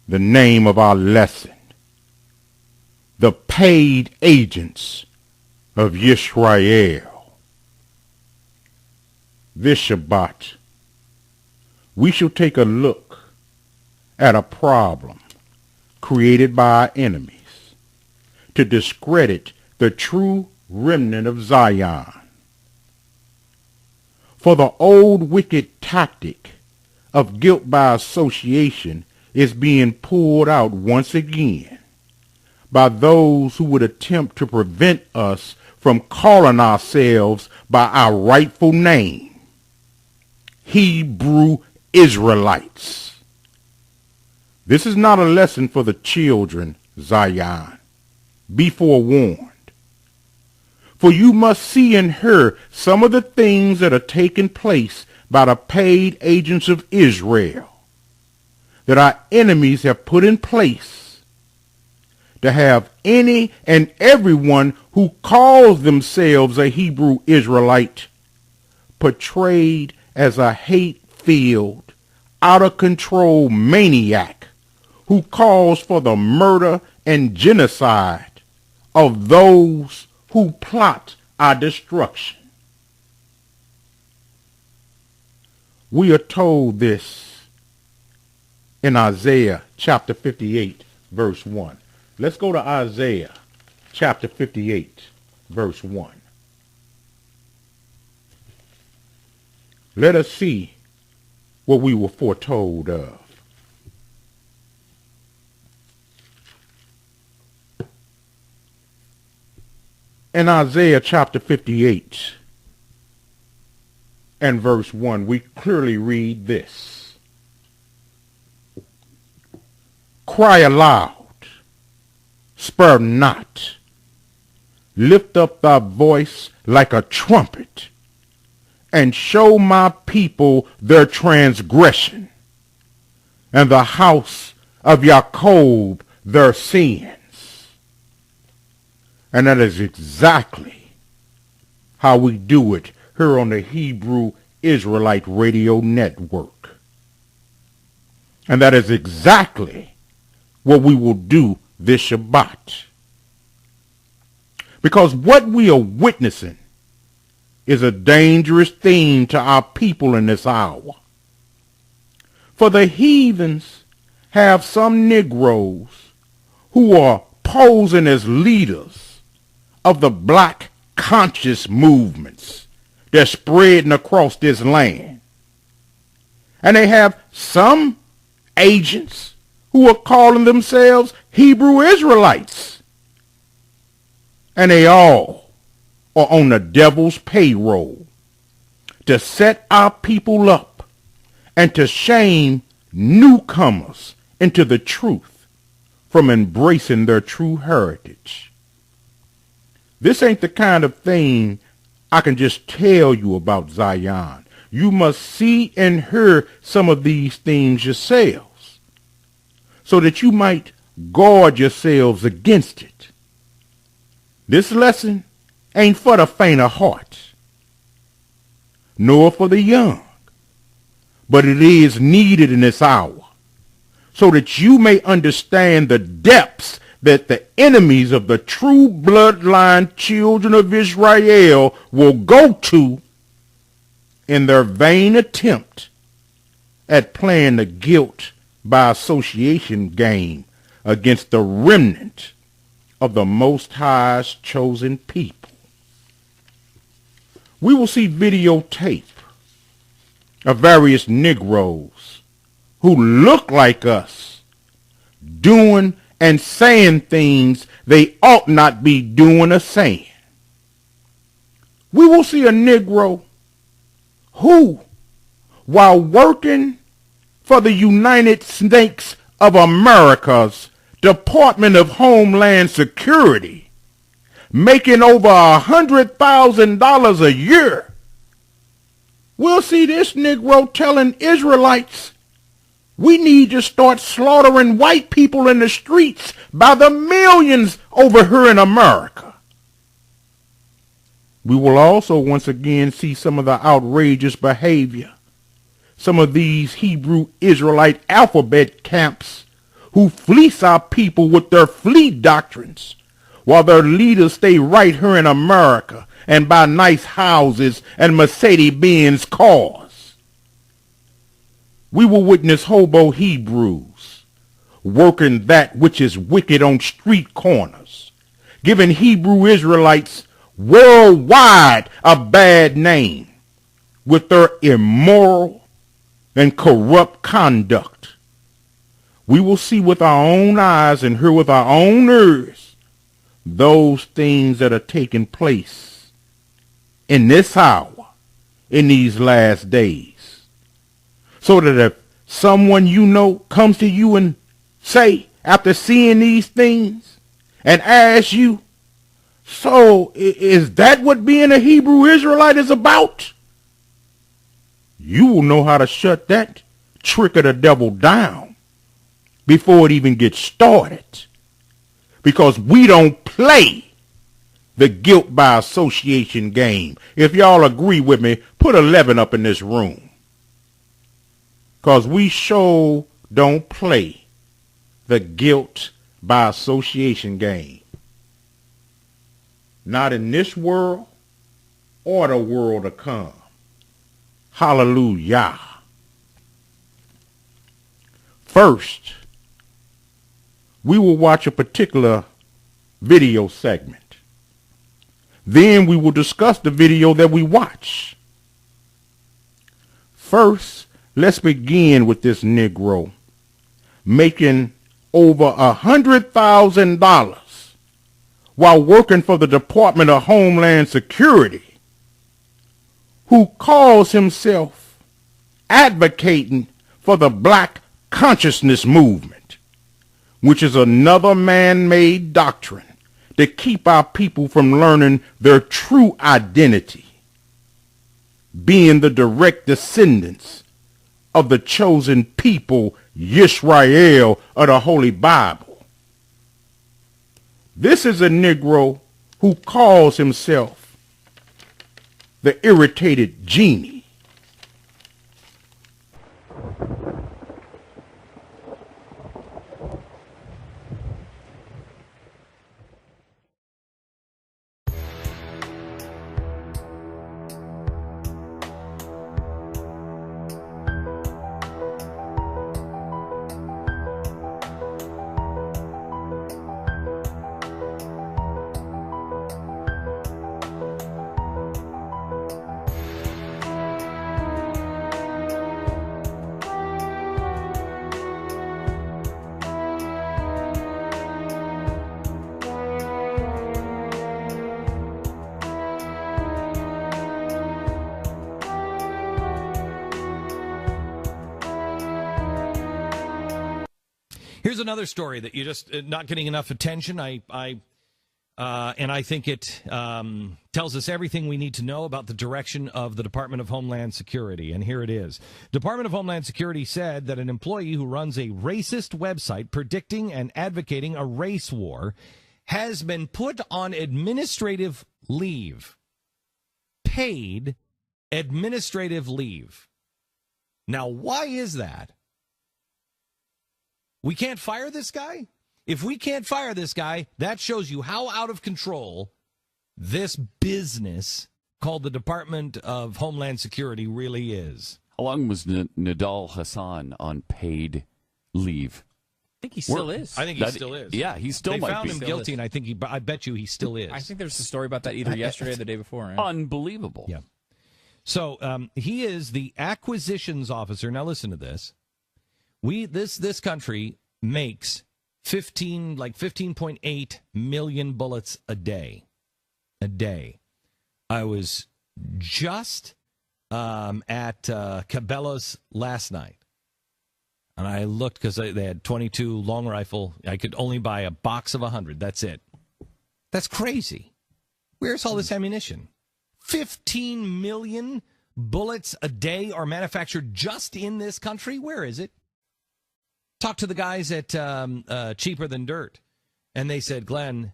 The name of our lesson: the paid agents of Israel. This Shabbat, we shall take a look at a problem created by our enemies to discredit the true remnant of Zion. For the old wicked tactic of guilt by association is being pulled out once again by those who would attempt to prevent us from calling ourselves by our rightful name, Hebrew Israelites. This is not a lesson for the children, Zion. Be forewarned. For you must see and hear some of the things that are taking place by the paid agents of Israel, that our enemies have put in place to have any and everyone who calls themselves a Hebrew Israelite portrayed as a hate-filled, out-of-control maniac who calls for the murder and genocide of those who plot our destruction. We are told this in Isaiah chapter 58, verse 1. Let's go to Isaiah chapter 58, verse 1. Let us see what we were foretold of. In Isaiah chapter 58 and verse 1, we clearly read this: Cry aloud, spare not, lift up thy voice like a trumpet, and show my people their transgression, and the house of Jacob their sins. And that is exactly how we do it here on the Hebrew Israelite Radio Network. And that is exactly what we will do this Shabbat. Because what we are witnessing is a dangerous thing to our people in this hour. For the heathens have some Negroes who are posing as leaders of the black conscious movements that's spreading across this land. And they have some agents who are calling themselves Hebrew Israelites. And they all are on the devil's payroll to set our people up and to shame newcomers into the truth from embracing their true heritage. This ain't the kind of thing I can just tell you about, Zion. You must see and hear some of these things yourselves, so that you might guard yourselves against it. This lesson ain't for the faint of heart, nor for the young, but it is needed in this hour, so that you may understand the depths that the enemies of the true bloodline children of Israel will go to in their vain attempt at playing the guilt by association game against the remnant of the Most High's chosen people. We will see videotape of various Negroes who look like us doing and saying things they ought not be doing or saying. We will see a Negro who, while working for the United States of America's Department of Homeland Security, making over $100,000 a year, we'll see this Negro telling Israelites, we need to start slaughtering white people in the streets by the millions over here in America. We will also once again see some of the outrageous behavior. Some of these Hebrew Israelite alphabet camps who fleece our people with their flea doctrines, while their leaders stay right here in America and buy nice houses and Mercedes-Benz cars. We will witness hobo Hebrews working that which is wicked on street corners, giving Hebrew Israelites worldwide a bad name with their immoral and corrupt conduct. We will see with our own eyes and hear with our own ears those things that are taking place in this hour, in these last days. So that if someone you know comes to you and say, after seeing these things, and ask you, so is that what being a Hebrew Israelite is about? You will know how to shut that trick of the devil down before it even gets started. Because we don't play the guilt by association game. If y'all agree with me, put 11 up in this room. Because we sure don't play the guilt by association game. Not in this world or the world to come. Hallelujah. First, we will watch a particular video segment. Then we will discuss the video that we watch. First, let's begin with this Negro making over $100,000 while working for the Department of Homeland Security, who calls himself advocating for the black consciousness movement, which is another man-made doctrine to keep our people from learning their true identity, being the direct descendants of the chosen people, Yisrael, of the Holy Bible. This is a Negro who calls himself the irritated genie. Here's another story that you're just not getting enough attention. And I think it tells us everything we need to know about the direction of the Department of Homeland Security. And here it is. Department of Homeland Security said that an employee who runs a racist website predicting and advocating a race war has been put on administrative leave. Paid administrative leave. Now, why is that? We can't fire this guy? If we can't fire this guy, that shows you how out of control this business called the Department of Homeland Security really is. How long was Nadal Hassan on paid leave? I think he still is. I think he still is. Yeah, he still might be. They found him guilty, and I bet you he still is. I think there's a story about that either yesterday or the day before. Right? Unbelievable. Yeah. So he is the acquisitions officer. Now listen to this. This country makes 15.8 million bullets a day. I was just at Cabela's last night, And I looked because they had 22 long rifle. I could only buy a box of 100. That's it. That's crazy. Where's all this ammunition? 15 million bullets a day are manufactured just in this country? Where is it? Talked to the guys at Cheaper Than Dirt, and they said, Glenn,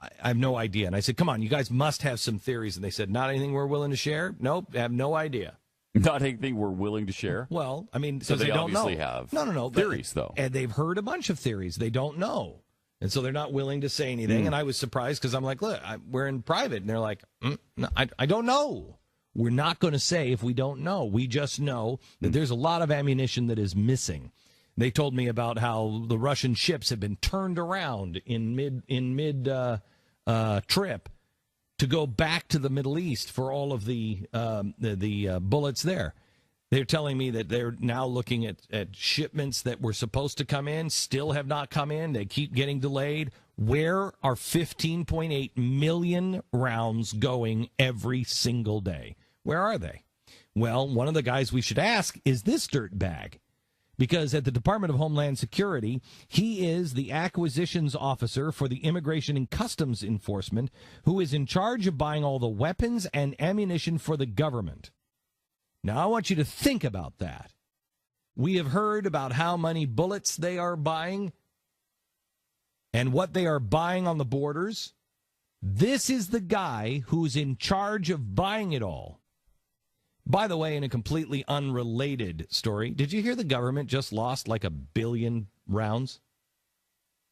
I have no idea. And I said, come on, you guys must have some theories. And they said, not anything we're willing to share? Nope, I have no idea. Not anything we're willing to share? Well, I mean, so they don't know. obviously have no, theories, though. And they've heard a bunch of theories. They don't know. And so they're not willing to say anything. And I was surprised because I'm like, look, we're in private. And they're like, no, I don't know. We're not going to say if we don't know. We just know that there's a lot of ammunition that is missing. They told me about how the Russian ships have been turned around in mid trip to go back to the Middle East for all of the bullets there. They're telling me that they're now looking at shipments that were supposed to come in, still have not come in. They keep getting delayed. Where are 15.8 million rounds going every single day? Where are they? Well, one of the guys we should ask is this dirtbag. Because at the Department of Homeland Security, he is the acquisitions officer for the Immigration and Customs Enforcement, who is in charge of buying all the weapons and ammunition for the government. Now, I want you to think about that. We have heard about how many bullets they are buying and what they are buying on the borders. This is the guy who's in charge of buying it all. By the way, in a completely unrelated story, did you hear the government just lost like 1 billion rounds?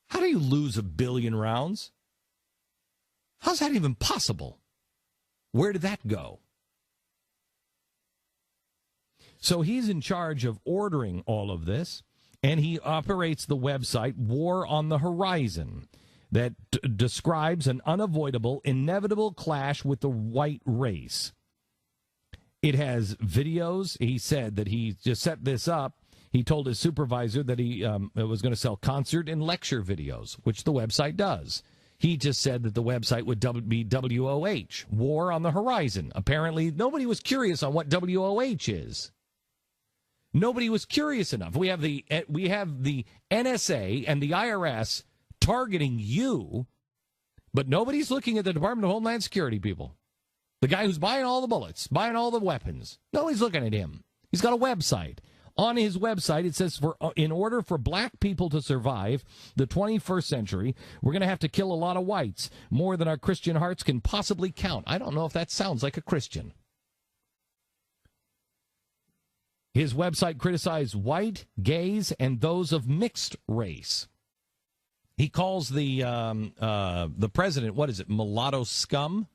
How do you lose 1 billion rounds? How's that even possible? Where did that go? So he's in charge of ordering all of this, and he operates the website War on the Horizon that describes an unavoidable, inevitable clash with the white race. It has videos. He said that he just set this up. He told his supervisor that he was going to sell concert and lecture videos, which the website does. He just said that the website would be WOH, War on the Horizon. Apparently, nobody was curious on what WOH is. Nobody was curious enough. We have the NSA and the IRS targeting you, but nobody's looking at the Department of Homeland Security people. The guy who's buying all the bullets, buying all the weapons. Nobody's looking at him. He's got a website. On his website, it says, in order for black people to survive the 21st century, we're going to have to kill a lot of whites, more than our Christian hearts can possibly count. I don't know if that sounds like a Christian. His website criticized white, gays, and those of mixed race. He calls the president, what is it, mulatto scum?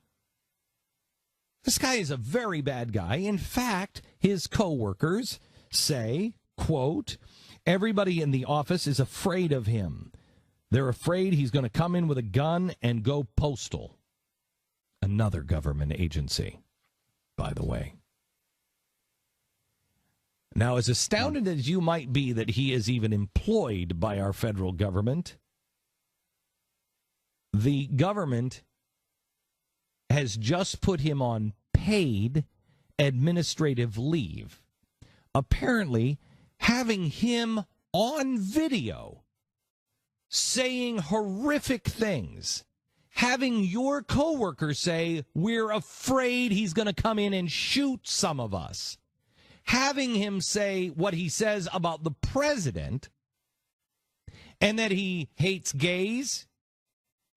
This guy is a very bad guy. In fact, his co-workers say, quote, everybody in the office is afraid of him. They're afraid he's going to come in with a gun and go postal. Another government agency, by the way. Now, as astounded as you might be that he is even employed by our federal government, the government has just put him on paid administrative leave. Apparently, having him on video saying horrific things, having your coworkers say, we're afraid he's going to come in and shoot some of us, having him say what he says about the president, and that he hates gays,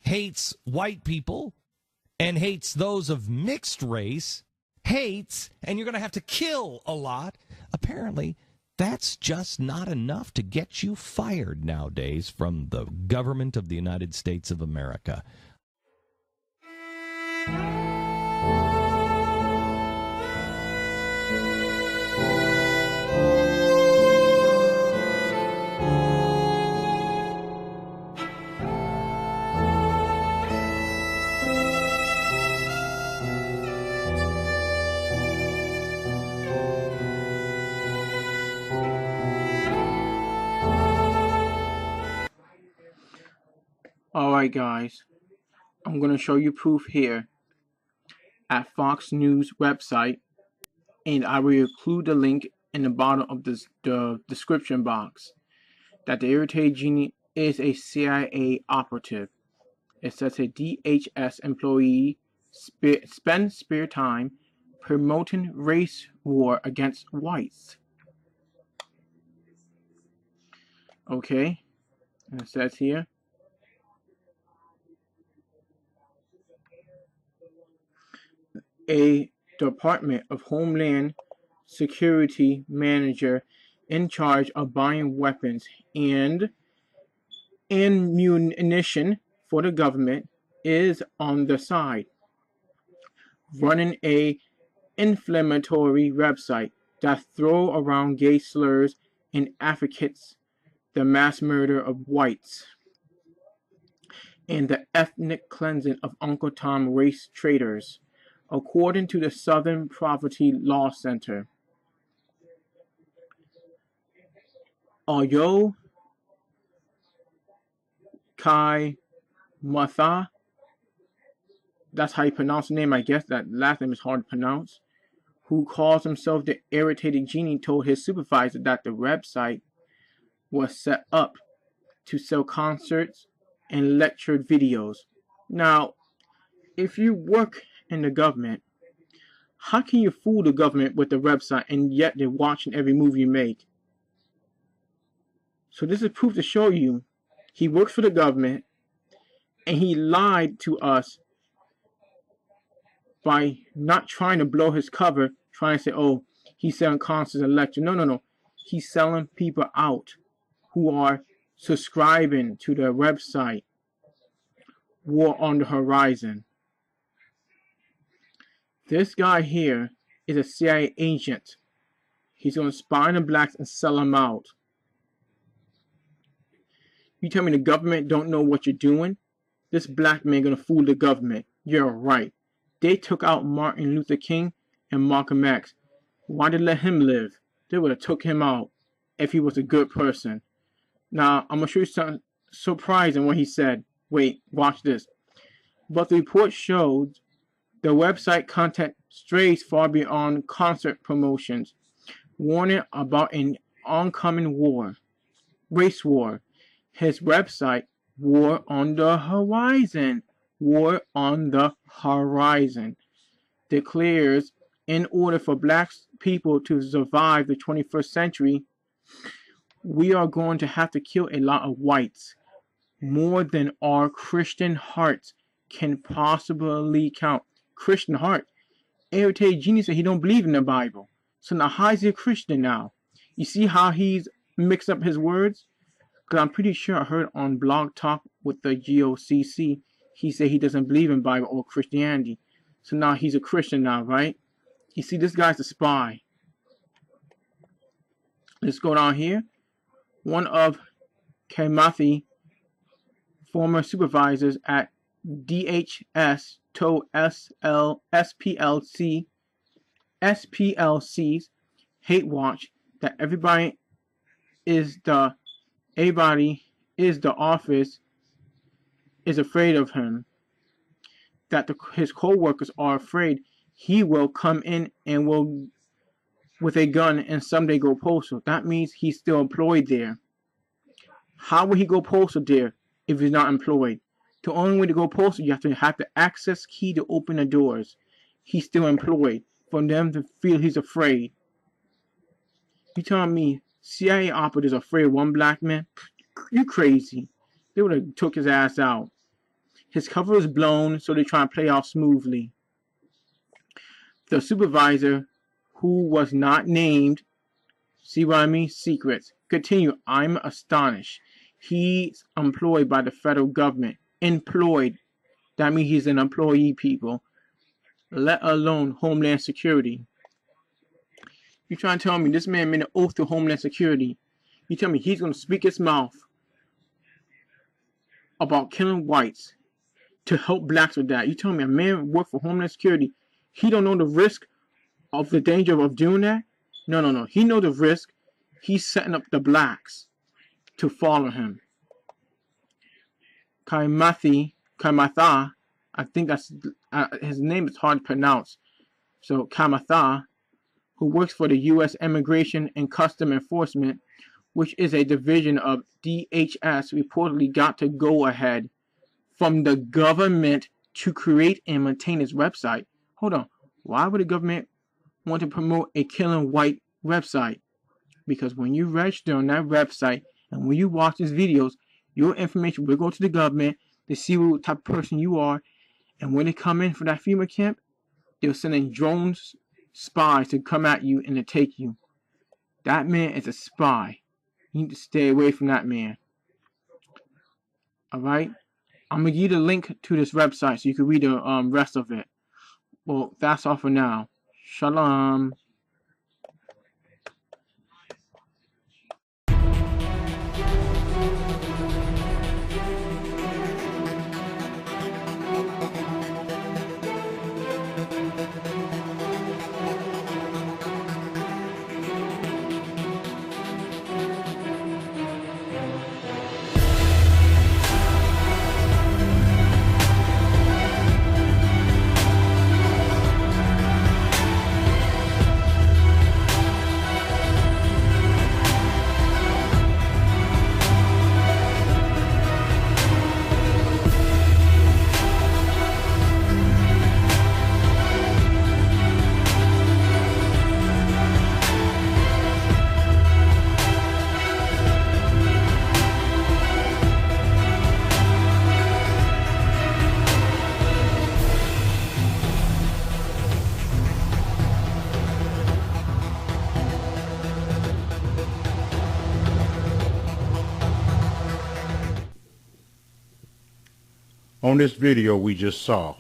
hates white people, and hates those of mixed race, hates, and you're going to have to kill a lot. Apparently, that's just not enough to get you fired nowadays from the government of the United States of America. Alright guys, I'm going to show you proof here at Fox News website, and I will include the link in the bottom of the description box that the irritated genie is a CIA operative. It says a DHS employee spends spare time promoting race war against whites. Okay, and it says here, a Department of Homeland Security manager in charge of buying weapons and ammunition for the government is on the side, running a inflammatory website that throw around gay slurs and advocates the mass murder of whites and the ethnic cleansing of Uncle Tom race traitors, according to the Southern Poverty Law Center. Oyo Kai Matha, that's how you pronounce the name, I guess. That last name is hard to pronounce. Who calls himself the irritated genie, told his supervisor that the website was set up to sell concerts and lecture videos. Now, if you work in the government, how can you fool the government with the website and yet they're watching every move you make? So this is proof to show you he works for the government and he lied to us by not trying to blow his cover, trying to say, oh, he's selling concerts and lectures. No. He's selling people out who are subscribing to the website War on the Horizon. This guy here is a CIA agent. He's going to spy on the blacks and sell them out. You tell me the government don't know what you're doing? This black man going to fool the government. You're right. They took out Martin Luther King and Malcolm X. Why did they let him live? They would have took him out if he was a good person. Now, I'm going to show you something surprising what he said. Wait, watch this. But the report showed the website content strays far beyond concert promotions, warning about an oncoming war, race war. His website, War on the Horizon, declares in order for black people to survive the 21st century, we are going to have to kill a lot of whites, more than our Christian hearts can possibly count. Christian heart. Irritated genie said he don't believe in the Bible. So now how is he a Christian now? You see how he's mixed up his words? Because I'm pretty sure I heard on Blog Talk with the GOCC, he said he doesn't believe in Bible or Christianity. So now he's a Christian now, right? You see, this guy's a spy. Let's go down here. One of Kamathi, former supervisors at DHS, told SPLC's Hate Watch that everybody is the office is afraid of him, that his co-workers are afraid he will come in and will with a gun and someday go postal. That means he's still employed there. How will he go postal there if he's not employed? The only way to go postal, you have the access key to open the doors. He's still employed. For them to feel he's afraid. You telling me CIA operatives are afraid of one black man? You crazy. They would have took his ass out. His cover is blown, so they try to play off smoothly. The supervisor, who was not named, see what I mean? Secrets. Continue. I'm astonished. He's employed by the federal government. Employed. That means he's an employee, people. Let alone Homeland Security. You trying to tell me this man made an oath to Homeland Security? You tell me he's going to speak his mouth about killing whites to help blacks with that? You tell me a man worked for Homeland Security, he don't know the risk of the danger of doing that? No. He knows the risk. He's setting up the blacks to follow him. Kaimatha, I think that's his name is hard to pronounce. So Kamatha, who works for the U.S. Immigration and Custom Enforcement, which is a division of DHS, reportedly got to go ahead from the government to create and maintain its website. Hold on. Why would the government want to promote a killing white website? Because when you register on that website and when you watch these videos, your information will go to the government to see what type of person you are. And when they come in for that FEMA camp, they'll send in drones, spies to come at you and to take you. That man is a spy. You need to stay away from that man. Alright? I'm going to give you the link to this website so you can read the rest of it. Well, that's all for now. Shalom. On this video we just saw,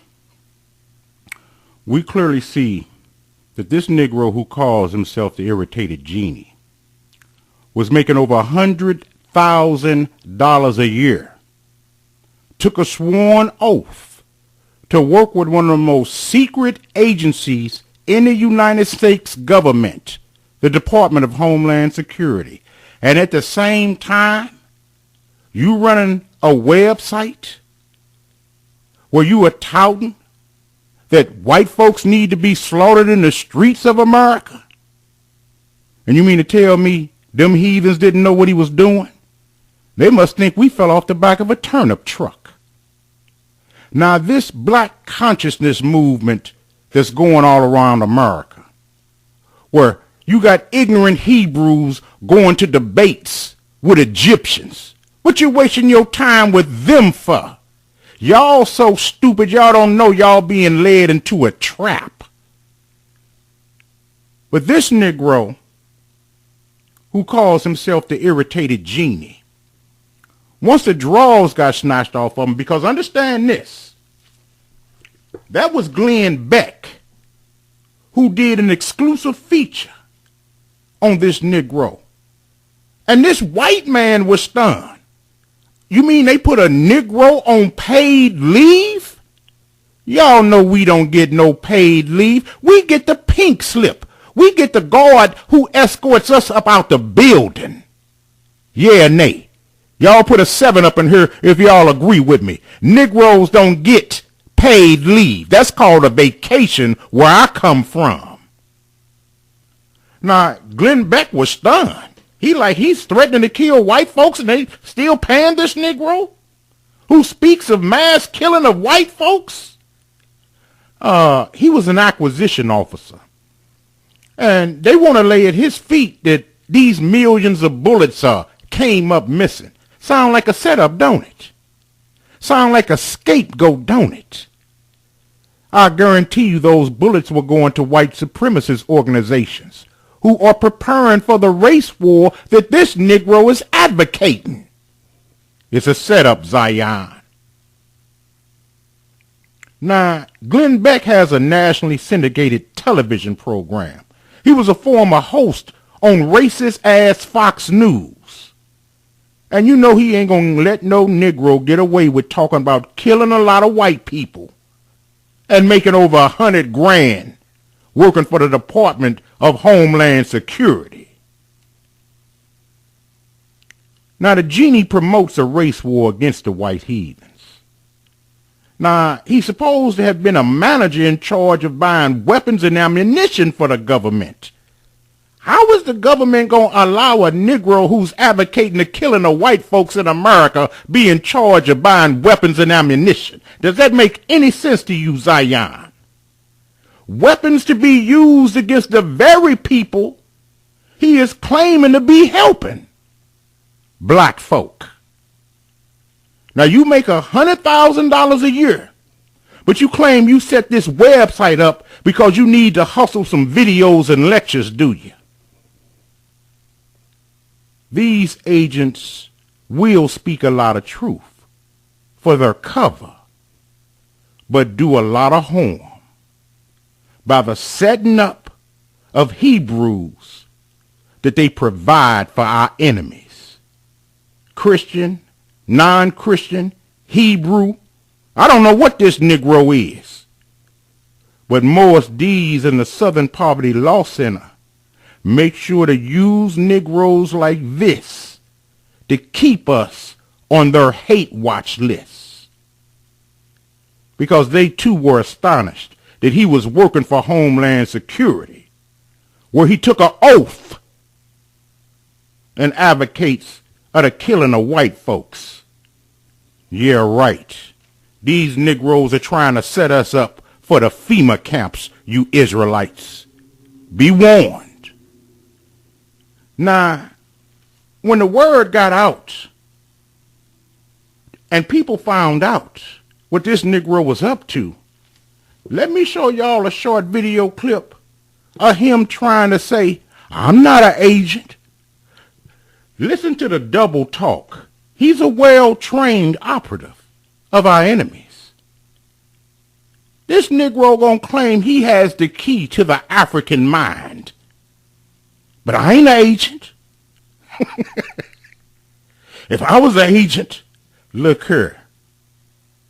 we clearly see that this Negro who calls himself the Irritated Genie was making over $100,000 a year, took a sworn oath to work with one of the most secret agencies in the United States government, the Department of Homeland Security. And at the same time, you running a website where you are touting that white folks need to be slaughtered in the streets of America? And you mean to tell me them heathens didn't know what he was doing? They must think we fell off the back of a turnip truck. Now this black consciousness movement that's going all around America, where you got ignorant Hebrews going to debates with Egyptians, what you wasting your time with them for? Y'all so stupid y'all don't know y'all being led into a trap. But this Negro who calls himself the Irritated Genie, once the drawers got snatched off of him, because understand this, that was Glenn Beck who did an exclusive feature on this Negro. And this white man was stunned. You mean they put a Negro on paid leave? Y'all know we don't get no paid leave. We get the pink slip. We get the guard who escorts us up out the building. Yeah, nay. Y'all put a 7 up in here if y'all agree with me. Negroes don't get paid leave. That's called a vacation where I come from. Now, Glenn Beck was stunned. He's threatening to kill white folks and they still paying this Negro who speaks of mass killing of white folks? He was an acquisition officer. And they want to lay at his feet that these millions of bullets came up missing. Sound like a setup, don't it? Sound like a scapegoat, don't it? I guarantee you those bullets were going to white supremacist organizations who are preparing for the race war that this Negro is advocating. It's a setup, Zion. Now, Glenn Beck has a nationally syndicated television program. He was a former host on racist-ass Fox News. And you know he ain't gonna let no Negro get away with talking about killing a lot of white people and making over $100,000 working for the Department of Homeland Security. Now, the genie promotes a race war against the white heathens. Now, he's supposed to have been a manager in charge of buying weapons and ammunition for the government How is the government going to allow a Negro who's advocating the killing of white folks in America be in charge of buying weapons and ammunition? Does that make any sense to you, Zion? Weapons to be used against the very people he is claiming to be helping. Black folk. Now you make $100,000 a year, but you claim you set this website up because you need to hustle some videos and lectures, do you? These agents will speak a lot of truth for their cover, but do a lot of harm by the setting up of Hebrews that they provide for our enemies. Christian, non-Christian, Hebrew, I don't know what this Negro is. But Morris Dees and the Southern Poverty Law Center make sure to use Negroes like this to keep us on their hate watch lists. Because they too were astonished that he was working for Homeland Security, where he took an oath and advocates of the killing of white folks. Yeah, right. These Negroes are trying to set us up for the FEMA camps, you Israelites. Be warned. Now, when the word got out and people found out what this Negro was up to, let me show y'all a short video clip of him trying to say, I'm not an agent. Listen to the double talk. He's a well-trained operative of our enemies. This Negro gonna claim he has the key to the African mind. But I ain't an agent. If I was an agent, look here.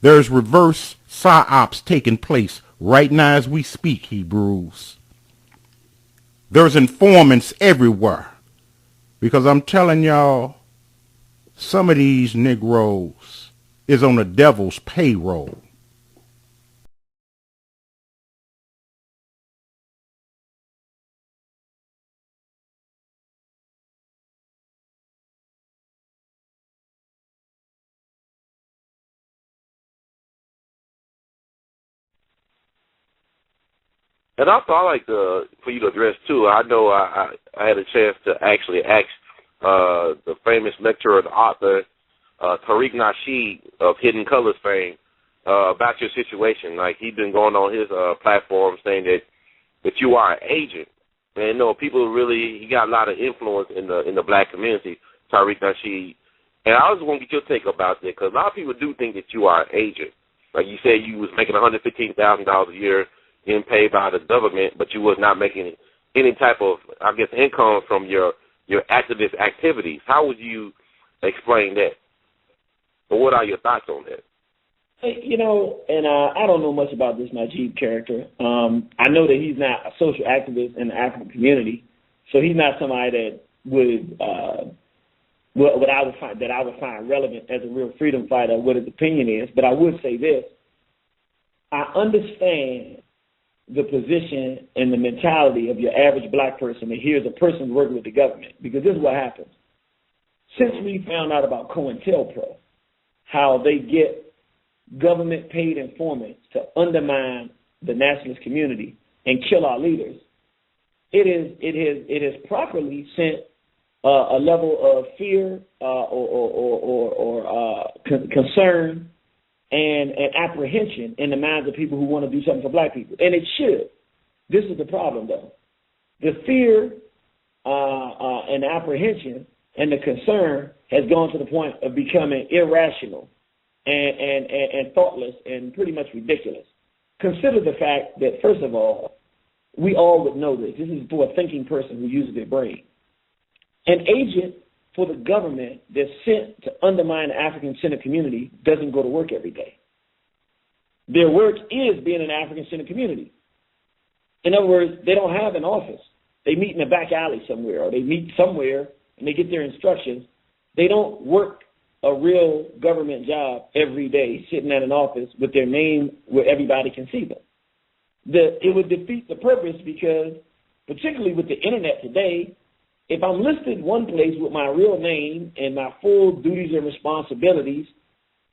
There's reverse psyops taking place right now as we speak, Hebrews. There's informants everywhere. Because I'm telling y'all, some of these Negroes is on the devil's payroll. And also, I like for you to address, too, I know I had a chance to actually ask the famous lecturer and author, Tariq Nasheed of Hidden Colors fame, about your situation. Like, he's been going on his platform saying that you are an agent. And, you know, people really, he got a lot of influence in the black community, Tariq Nasheed. And I was going to get your take about that, because a lot of people do think that you are an agent. Like you said, you was making $115,000 a year, getting paid by the government, but you was not making any type of, I guess, income from your activist activities. How would you explain that? Or what are your thoughts on that? You know, and I don't know much about this Najib character. I know that he's not a social activist in the African community, so he's not somebody that would what I would find relevant as a real freedom fighter, what his opinion is. But I would say this: I understand the position and the mentality of your average black person that hears a person working with the government, because this is what happens. Since we found out about COINTELPRO, how they get government-paid informants to undermine the nationalist community and kill our leaders, it has properly sent a level of fear or concern and apprehension in the minds of people who want to do something for black people. And it should. This is the problem, though. The fear and apprehension and the concern has gone to the point of becoming irrational and thoughtless and pretty much ridiculous. Consider the fact that, first of all, we all would know this. This is for a thinking person who uses their brain. An agent for the government that's sent to undermine the African-centered community doesn't go to work every day. Their work is being an African-centered community. In other words, they don't have an office. They meet in a back alley somewhere, or they meet somewhere and they get their instructions. They don't work a real government job every day sitting at an office with their name where everybody can see them. It would defeat the purpose, because particularly with the internet today, if I'm listed one place with my real name and my full duties and responsibilities,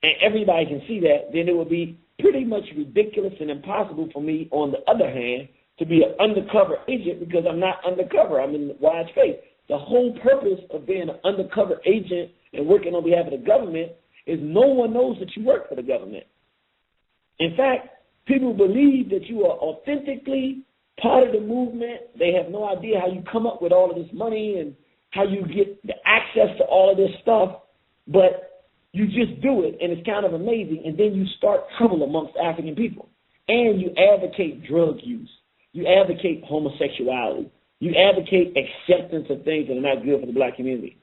and everybody can see that, then it would be pretty much ridiculous and impossible for me, on the other hand, to be an undercover agent, because I'm not undercover. I'm in wide space. The whole purpose of being an undercover agent and working on behalf of the government is no one knows that you work for the government. In fact, people believe that you are authentically part of the movement. They have no idea how you come up with all of this money and how you get the access to all of this stuff, but you just do it, and it's kind of amazing, and then you start trouble amongst African people. And you advocate drug use. You advocate homosexuality. You advocate acceptance of things that are not good for the black community.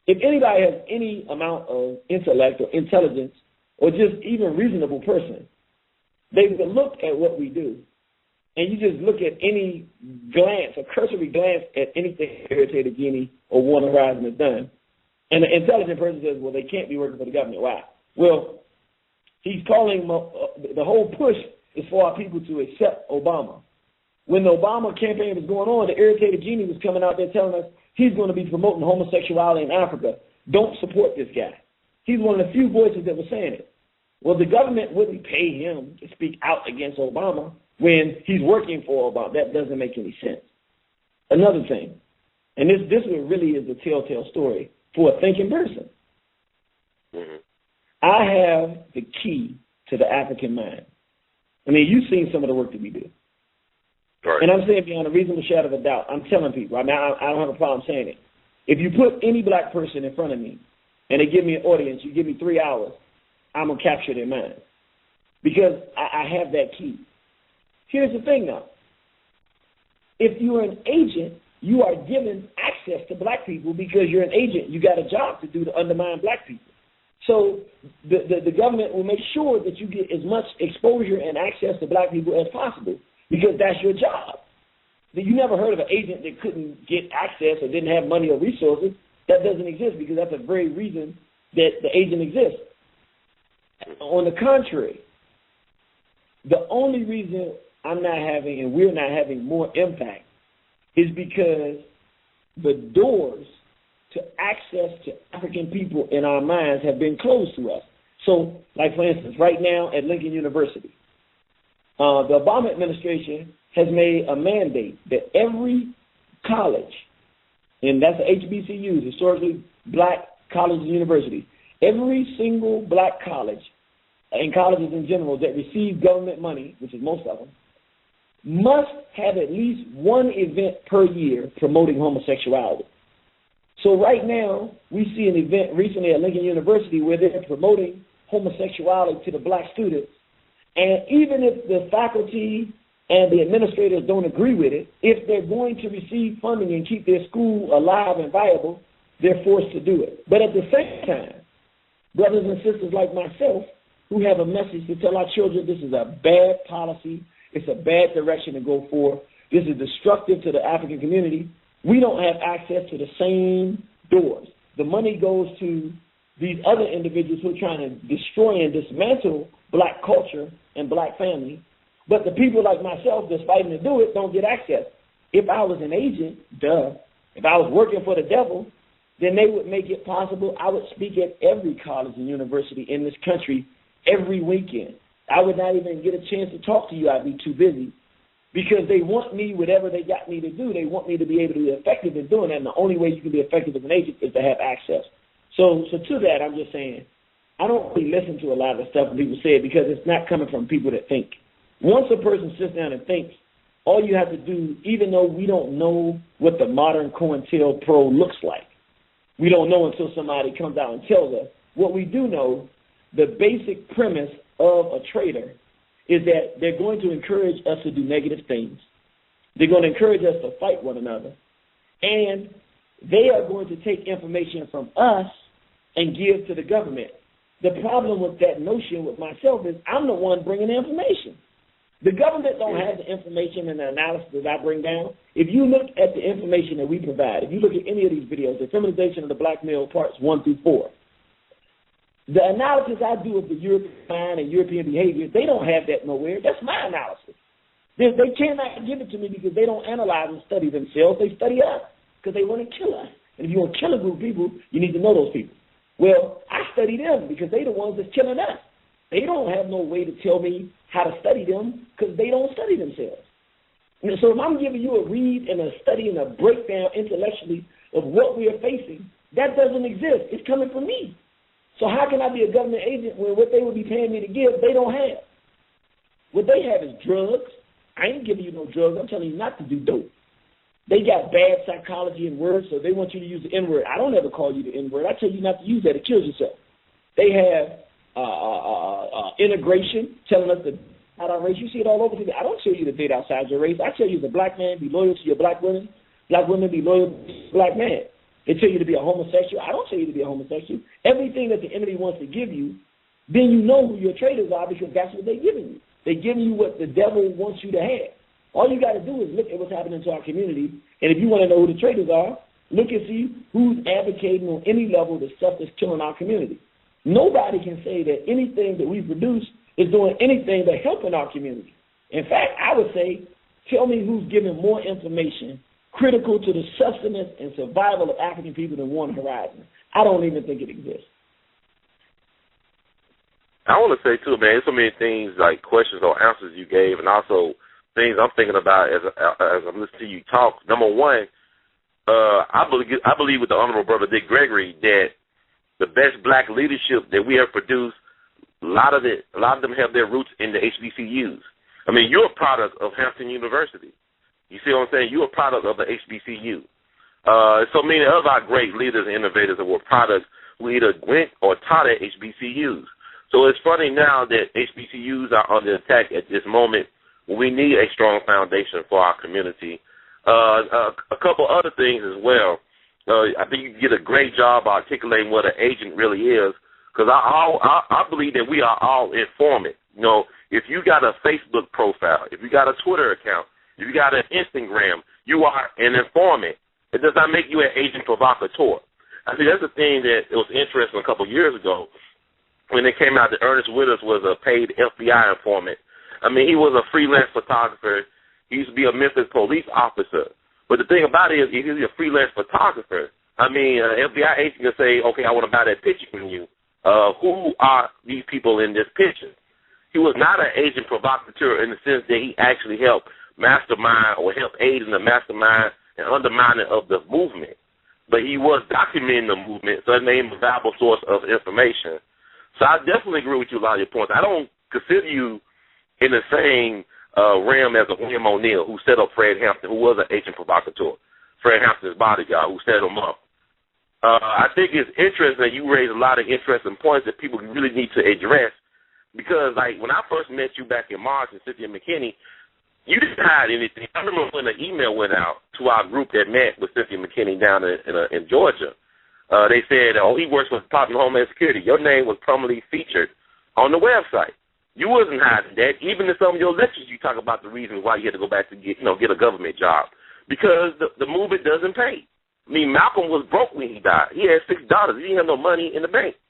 If anybody has any amount of intellect or intelligence or just even reasonable person, they would look at what we do, and you just look at any glance, a cursory glance at anything Irritated Guinea or Warner Horizon has done, and an intelligent person says, well, they can't be working for the government. Why? Well, he's calling the whole push is for our people to accept Obama. When the Obama campaign was going on, the Irritated Genie was coming out there telling us he's going to be promoting homosexuality in Africa. Don't support this guy. He's one of the few voices that was saying it. Well, the government wouldn't pay him to speak out against Obama when he's working for Obama. That doesn't make any sense. Another thing, and this one really is a telltale story for a thinking person. Mm-hmm. I have the key to the African mind. I mean, you've seen some of the work that we do. Right. And I'm saying beyond a reasonable shadow of a doubt, I'm telling people, I mean, I don't have a problem saying it. If you put any black person in front of me and they give me an audience, you give me 3 hours, I'm going to capture their mind. Because I have that key. Here's the thing, though. If you're an agent, you are given access to black people because you're an agent. You got a job to do to undermine black people. So the government will make sure that you get as much exposure and access to black people as possible because that's your job. You never heard of an agent that couldn't get access or didn't have money or resources. That doesn't exist because that's the very reason that the agent exists. On the contrary, the only reason I'm not having and we're not having more impact is because the doors to access to African people in our minds have been closed to us. So, like for instance, right now at Lincoln University, the Obama administration has made a mandate that every college, and that's the HBCUs, historically black colleges and universities, every single black college and colleges in general that receive government money, which is most of them, must have at least one event per year promoting homosexuality. So right now, we see an event recently at Lincoln University where they're promoting homosexuality to the black students. And even if the faculty and the administrators don't agree with it, if they're going to receive funding and keep their school alive and viable, they're forced to do it. But at the same time, brothers and sisters like myself who have a message to tell our children this is a bad policy, it's a bad direction to go for, this is destructive to the African community, we don't have access to the same doors. The money goes to these other individuals who are trying to destroy and dismantle black culture and black family. But the people like myself that's fighting to do it don't get access. If I was an agent, if I was working for the devil, then they would make it possible. I would speak at every college and university in this country every weekend. I would not even get a chance to talk to you. I'd be too busy. Because they want me, whatever they got me to do, they want me to be able to be effective in doing that. And the only way you can be effective as an agent is to have access. So to that, I'm just saying, I don't really listen to a lot of the stuff people say because it's not coming from people that think. Once a person sits down and thinks, all you have to do, even though we don't know what the modern COINTELPRO looks like, we don't know until somebody comes out and tells us. What we do know, the basic premise of a trader is that they're going to encourage us to do negative things. They're going to encourage us to fight one another. And they are going to take information from us and give to the government. The problem with that notion with myself is I'm the one bringing the information. The government don't have the information and the analysis that I bring down. If you look at the information that we provide, if you look at any of these videos, the feminization of the black male parts 1 through 4, the analysis I do of the European mind and European behavior, they don't have that nowhere. That's my analysis. They cannot give it to me because they don't analyze and study themselves. They study us because they want to kill us. And if you want to kill a group of people, you need to know those people. Well, I study them because they're the ones that's killing us. They don't have no way to tell me how to study them because they don't study themselves. And so if I'm giving you a read and a study and a breakdown intellectually of what we are facing, that doesn't exist. It's coming from me. So how can I be a government agent when what they would be paying me to give, they don't have? What they have is drugs. I ain't giving you no drugs. I'm telling you not to do dope. They got bad psychology and words, so they want you to use the N-word. I don't ever call you the N-word. I tell you not to use that. It kills yourself. They have integration, telling us to out our race. You see it all over. I don't tell you to date outside your race. I tell you as a black man, be loyal to your black women. Black women, be loyal to your black man. They tell you to be a homosexual. I don't tell you to be a homosexual. Everything that the enemy wants to give you, then you know who your traitors are because that's what they're giving you. They're giving you what the devil wants you to have. All you got to do is look at what's happening to our community, and if you want to know who the traitors are, look and see who's advocating on any level the stuff that's killing our community. Nobody can say that anything that we produce is doing anything but helping our community. In fact, I would say, tell me who's giving more information critical to the sustenance and survival of African people than One Horizon. I don't even think it exists. I want to say, too, man, there's so many things, like questions or answers you gave, and also things I'm thinking about as I'm listening to you talk. Number one, I believe with the Honorable Brother Dick Gregory that the best black leadership that we have produced, a lot of them have their roots in the HBCUs. I mean, you're a product of Hampton University. You see what I'm saying? You're a product of the HBCU. So many of our great leaders and innovators were products who either went or taught at HBCUs. So it's funny now that HBCUs are under attack at this moment when we need a strong foundation for our community. A couple other things as well. I think you did a great job articulating what an agent really is, because I believe that we are all informant. You know, if you got a Facebook profile, if you got a Twitter account, if you got an Instagram, you are an informant. It does not make you an agent provocateur. I think that's the thing that it was interesting a couple of years ago when it came out that Ernest Withers was a paid FBI informant. I mean, he was a freelance photographer. He used to be a Memphis police officer. But the thing about it is, if he's a freelance photographer, I mean, an FBI agent can say, okay, I want to buy that picture from you. Who are these people in this picture? He was not an agent provocateur in the sense that he actually helped mastermind or help aid in the mastermind and undermining of the movement. But he was documenting the movement, so it made him a valuable source of information. So I definitely agree with you a lot of your points. I don't consider you in the same realm as a William O'Neill, who set up Fred Hampton, who was an agent provocateur. Fred Hampton's bodyguard, who set him up. I think it's interesting that you raised a lot of interesting points that people really need to address, because, like, when I first met you back in March in Cynthia McKinney, you didn't hide anything. I remember when an email went out to our group that met with Cynthia McKinney down in Georgia. They said, oh, he works for the Department of Homeland Security. Your name was prominently featured on the website. You wasn't hiding that. Even in some of your lectures, you talk about the reasons why you had to go back to get a government job, because the movement doesn't pay. I mean, Malcolm was broke when he died. He had 6 daughters. He didn't have no money in the bank.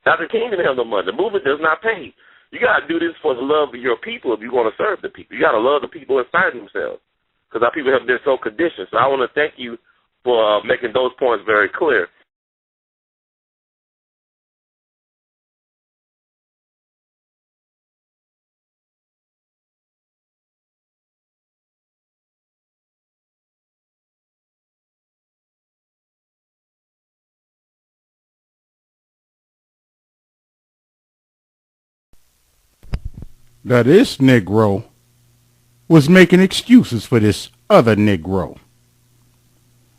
Dr. King didn't have no money. The movement does not pay. You got to do this for the love of your people if you want to serve the people. You got to love the people inside themselves, because our people have been so conditioned. So I want to thank you for making those points very clear. That this Negro was making excuses for this other Negro.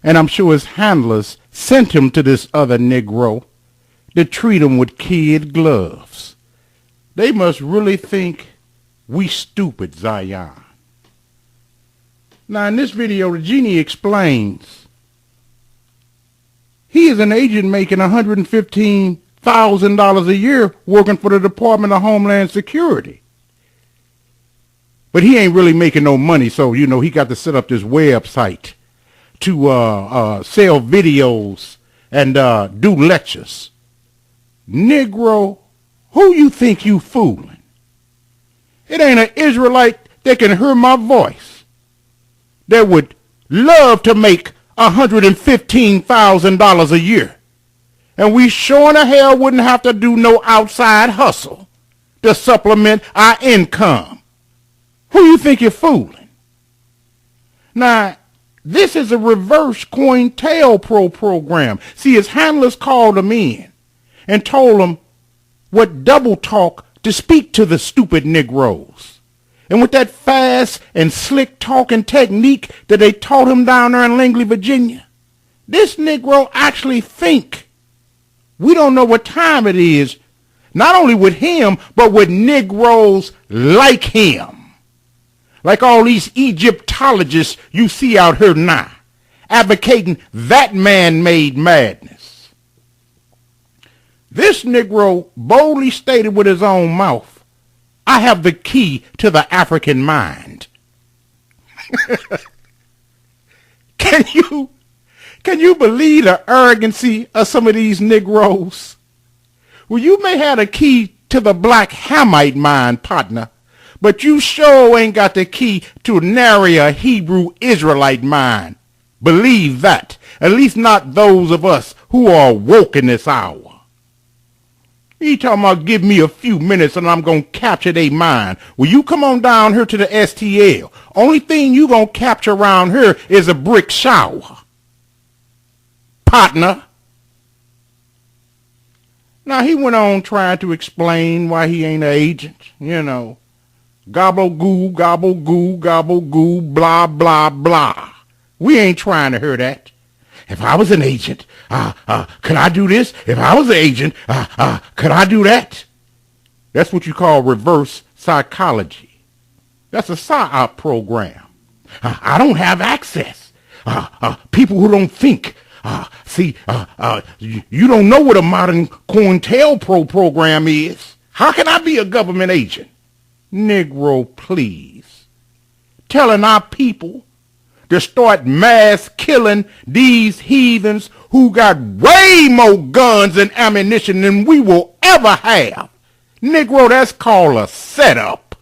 And I'm sure his handlers sent him to this other Negro to treat him with kid gloves. They must really think we stupid, Zion. Now, in this video, the genie explains he is an agent making $115,000 a year working for the Department of Homeland Security. But he ain't really making no money, so, you know, he got to set up this website to sell videos and do lectures. Negro, who you think you fooling? It ain't an Israelite that can hear my voice that would love to make $115,000 a year. And we sure in the hell wouldn't have to do no outside hustle to supplement our income. Who you think you're fooling? Now, this is a reverse COINTELPRO program. See, his handlers called him in and told him what double talk to speak to the stupid Negroes. And with that fast and slick talking technique that they taught him down there in Langley, Virginia, this Negro actually think we don't know what time it is, not only with him, but with Negroes like him. Like all these Egyptologists you see out here now, advocating that man-made madness. This Negro boldly stated with his own mouth, I have the key to the African mind. Can you believe the arrogancy of some of these Negroes? Well, you may have the key to the black Hamite mind, partner, but you sure ain't got the key to nary a Hebrew Israelite mind. Believe that. At least not those of us who are woke in this hour. You talking about give me a few minutes and I'm going to capture their mind. Well, you come on down here to the STL. Only thing you going to capture around here is a brick shower. Partner. Now, he went on trying to explain why he ain't an agent, you know. Gobble goo, gobble goo, gobble goo, blah, blah, blah. We ain't trying to hear that. If I was an agent, could I do this? If I was an agent, could I do that? That's what you call reverse psychology. That's a PSYOP program. I don't have access. People who don't think. You don't know what a modern COINTELPRO program is. How can I be a government agent? Negro, please. Telling our people to start mass killing these heathens who got way more guns and ammunition than we will ever have. Negro, that's called a setup.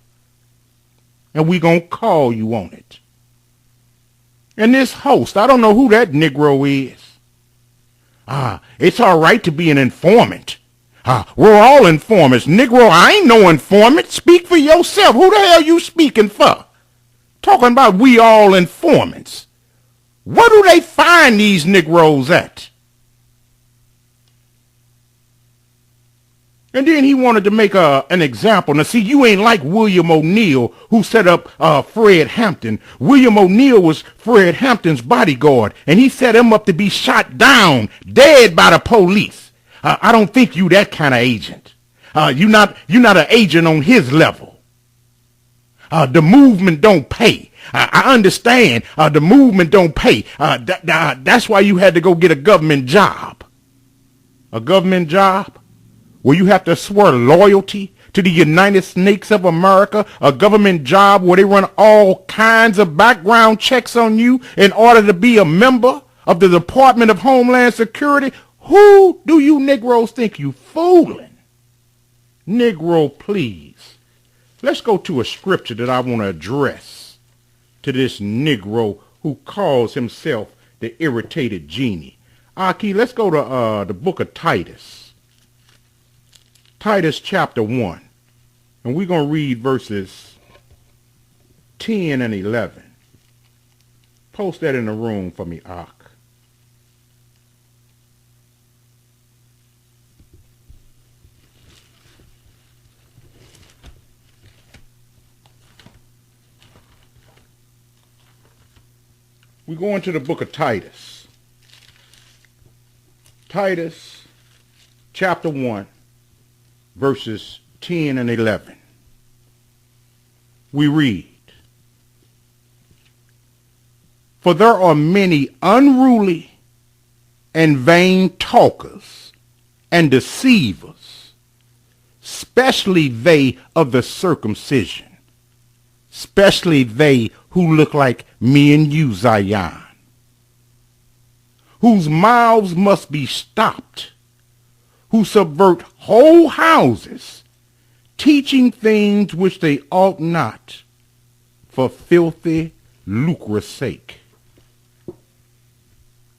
And we gonna call you on it. And this host, I don't know who that Negro is. It's all right to be an informant. We're all informants. Negro, I ain't no informant. Speak for yourself. Who the hell you speaking for? Talking about we all informants. Where do they find these Negroes at? And then he wanted to make an example. Now, see, you ain't like William O'Neill, who set up Fred Hampton. William O'Neill was Fred Hampton's bodyguard, and he set him up to be shot down, dead by the police. I don't think you that kind of agent. You're not an agent on his level. The movement don't pay. I understand. The movement don't pay. That's why you had to go get a government job. A government job where you have to swear loyalty to the United Snakes of America. A government job where they run all kinds of background checks on you in order to be a member of the Department of Homeland Security. Who do you Negroes think you fooling? Negro, please. Let's go to a scripture that I want to address to this Negro who calls himself the irritated genie. Aki, let's go to the book of Titus. Titus chapter 1. And we're going to read verses 10 and 11. Post that in the room for me, Ak. We go into the book of Titus. Titus chapter 1, verses 10 and 11. We read, For there are many unruly and vain talkers and deceivers, especially they of the circumcision, especially they who look like me and you, Zion, whose mouths must be stopped, who subvert whole houses, teaching things which they ought not, for filthy lucre's sake.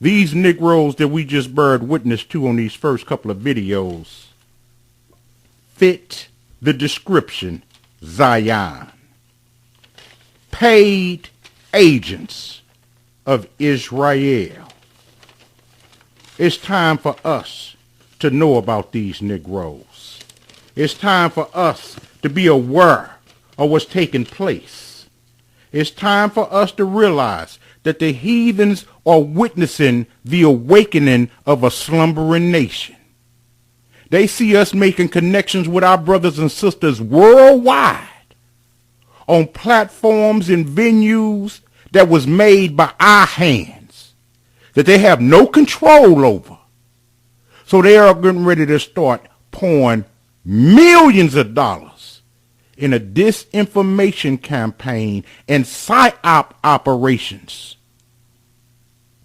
These Negroes that we just bared witness to on these first couple of videos fit the description Zion. Paid agents of Israel. It's time for us to know about these Negroes. It's time for us to be aware of what's taking place. It's time for us to realize that the heathens are witnessing the awakening of a slumbering nation. They see us making connections with our brothers and sisters worldwide on platforms and venues that was made by our hands, that they have no control over. So they are getting ready to start pouring millions of dollars in a disinformation campaign and psyop operations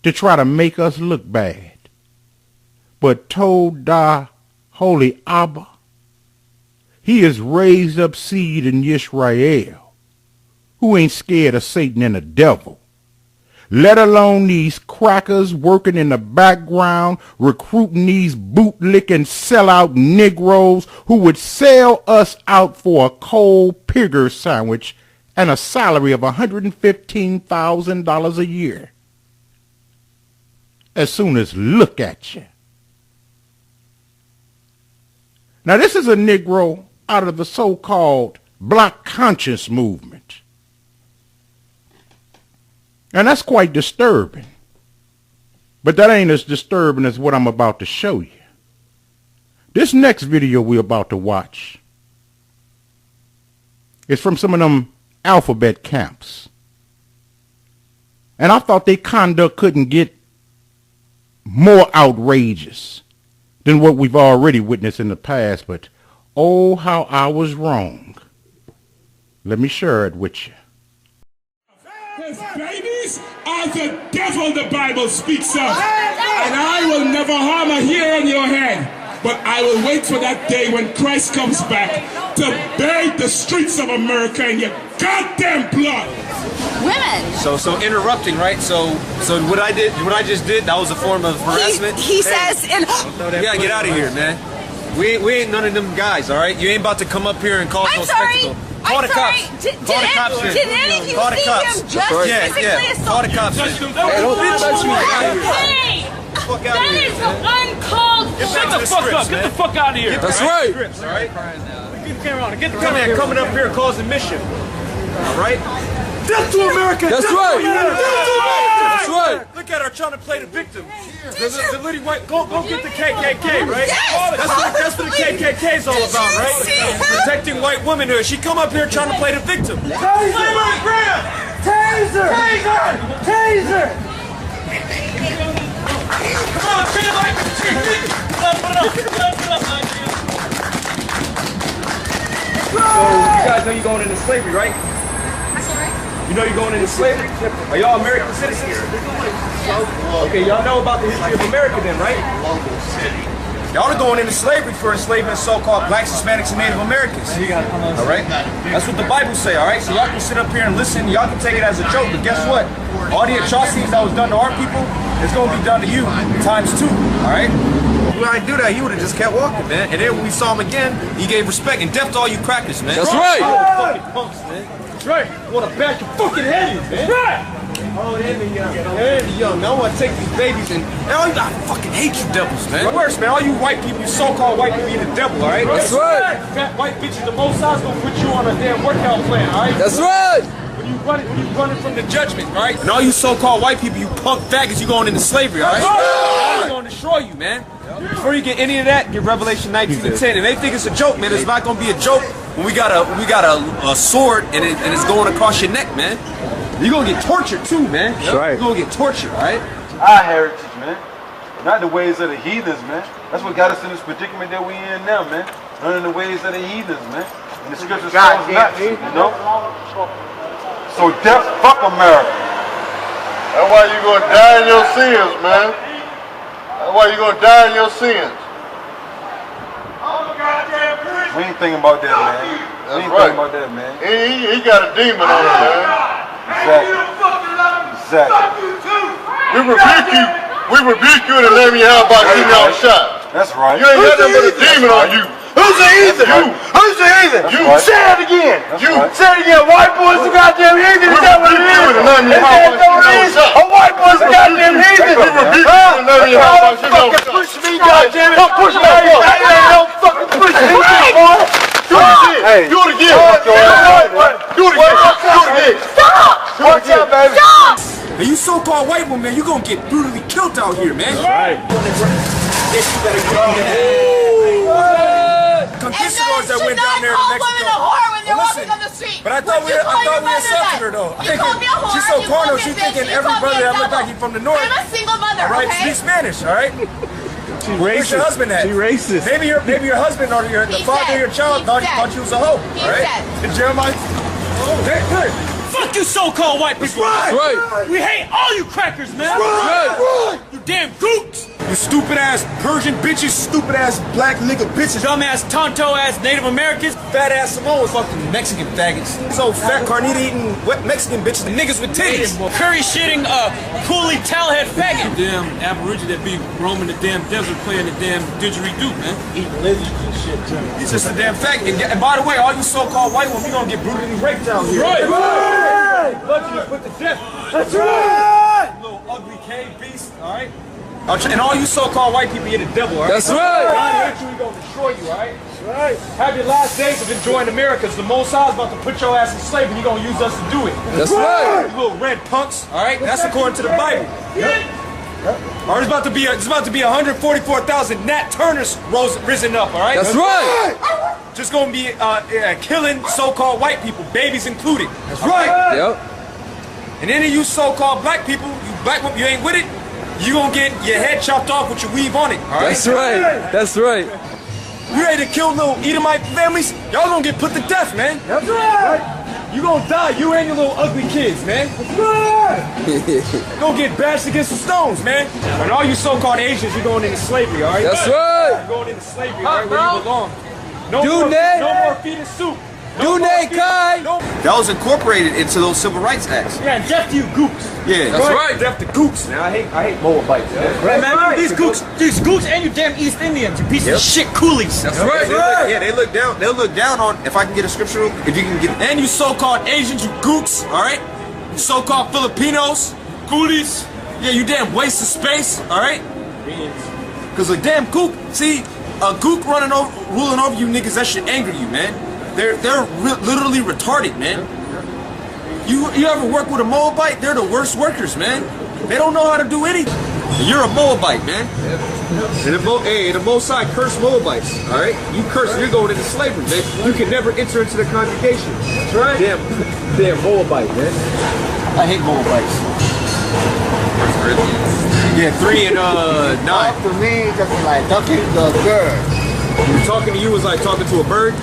to try to make us look bad. But told thy holy Abba, he has raised up seed in Israel who ain't scared of Satan and the devil, let alone these crackers working in the background, recruiting these bootlicking sellout Negroes who would sell us out for a cold pigger sandwich and a salary of $115,000 a year. As soon as look at you. Now this is a Negro out of the so-called Black conscience movement. And that's quite disturbing. But that ain't as disturbing as what I'm about to show you. This next video we're about to watch is from some of them alphabet camps. And I thought their conduct couldn't get more outrageous than what we've already witnessed in the past, but oh, how I was wrong. Let me share it with you. His babies are the devil the Bible speaks of. And I will never harm a hair on your head. But I will wait for that day when Christ comes back to bathe the streets of America in your goddamn blood. Women. So interrupting, right? So what I just did, that was a form of harassment. He says in. Yeah, get out of here, man. We ain't none of them guys, all right? You ain't about to come up here and cause no spectacle. Call the cops. Did any of you Call the see cops. him just physically assault? Call the cops. Hey, don't touch me. Hey! That is uncalled for. Shut the fuck up. Get the fuck out of here. That's right. All right? Get the camera on. Get the camera on. Coming up here causing mission. All right? Death to America! That's right! That's right! Look at her trying to play the victim. The lady white, go get the KKK, right? Yes, that's what the KKK is all about, right? Protecting white women here. She come up here trying to play the victim. Taser! Taser! Taser! Taser! Come on, put it up! So, you guys know you're going into slavery, right? You know you're going into slavery? Are y'all American citizens? Okay, y'all know about the history of America then, right? Y'all are going into slavery for enslaving so-called blacks, Hispanics, and Native Americans. All right? That's what the Bible say, all right? So y'all can sit up here and listen. Y'all can take it as a joke, but guess what? All the atrocities that was done to our people is going to be done to you times 2, all right? If we didn't do that, he would have just kept walking, man. And then when we saw him again, he gave respect and death to all you crackers, man. That's right! Fucking punks, man. That's right. You want to bash your fucking head in, man. That's right. Oh, they're young. They're young. Now I want to take these babies and all you, I fucking hate you devils, man. Worse, man. All you white people, you so-called white people, you're the devil, all right? That's right. Fat white bitches, the most size gonna put you on a damn workout plan, all right? That's right. When you running from the judgment, all right? And all you so-called white people, you punk faggots, you going into slavery, all right? I'm gonna destroy you, man. Before you get any of that, get Revelation 19:10. And they think it's a joke, man. It's not gonna be a joke when we got a sword and it's going across your neck, man. You're gonna get tortured too, man. That's right. You're gonna get tortured, all right? Our heritage, man. Not the ways of the heathens, man. That's what got us in this predicament that we in now, man. Learning the ways of the heathens, man. And the scriptures tell us not to, you know? So death, fuck America. That's why you gonna die in your sins, man. That's why you gonna die in your sins. We ain't thinking about that, man. That's right. About that, man. He got a demon on him, man. Exactly. We rebuke you in the name of Yahawashi. That's right. You ain't got nothing but a demon on you. Who's the heathen? Who's the heathen? You. Say it again. Say it again. White boys the goddamn heathen. Is that what it is? A white boy's the goddamn heathen. We rebuke you in the name of Yahawashi. Don't push me, goddamn it. Don't push me. Don't fucking push me, boy. Do it again. Do it again. Stop. Watch out, baby. Stop. And you so-called white women, man, you gonna get brutally killed out here, man. That's right. Conquistadors that went down there to Mexico. But I thought we accepted her though. She's so corny, she's thinking every brother that look like he's from the north. I'm a single mother, all right, okay? speak Spanish, all right? She's racist. Where's your husband at? She's racist. Maybe your husband or the father of your child thought you was a hoe, all right? And Jeremiah. Good. Fuck you so-called white people. That's right. We hate all you crackers, man. Right. You damn gooks. You stupid ass Persian bitches, stupid ass black nigga bitches, Dumbass Tonto ass Native Americans. fat ass Samoans, fucking Mexican faggots. So fat carnita eating wet Mexican bitches, the niggas with titties. Curry shitting coolie towelhead faggot. Damn aborigine that be roaming the damn desert playing the damn didgeridoo, man. Eating lizards and shit too. He's just a damn faggot. And by the way, all you so-called white women, we gonna get brutally raped down here. Right. Blood you put to death. That's right. Little ugly cave beast, all right? And all you so-called white people, you're the devil, all right? That's right. God hate you, we gonna destroy you, all right? That's right. Have your last days of enjoying America, because the Most High is about to put your ass in slavery, and you're gonna use us to do it. That's right. You little red punks, all right? That's according to the Bible. All right, it's about to be 144,000 Nat Turners risen up, all right? That's right. Just gonna be killing so-called white people, babies included. That's right. Yep. And any of you so-called black people, you ain't with it, you gonna get your head chopped off with your weave on it. All right? That's right. That's right. You ready to kill little Edomite families? Y'all gonna get put to death, man. That's right. You gonna die, you and your little ugly kids, man. That's right. You gonna get bashed against the stones, man. And all you so-called Asians, you're going into slavery, all right? That's right. You're going into slavery, all right, where you belong. No more feeding soup. That was incorporated into those civil rights acts. Yeah, and death to you gooks. Yeah, that's right. Death to gooks. Now I hate Moabites. Right, man. These gooks, and you damn East Indians, you piece of shit coolies. That's right. They look down. They'll look down on. If I can get a scriptural, if you can get. And you so-called Asians, you gooks. All right. You so-called Filipinos, coolies. Yeah, you damn waste of space. All right. Because a damn gook. See, a gook ruling over you niggas, that should anger you, man. They're literally retarded, man. You ever work with a Moabite? They're the worst workers, man. They don't know how to do anything. You're a Moabite, man. And the Most High curse Moabites, all right? You curse, you're going into slavery, man. You can never enter into the congregation. That's right. Damn Moabite, man. I hate Moabites. Yeah, 3 and 9. Talk to me just like talking to a girl. Talking to you is like talking to a bird?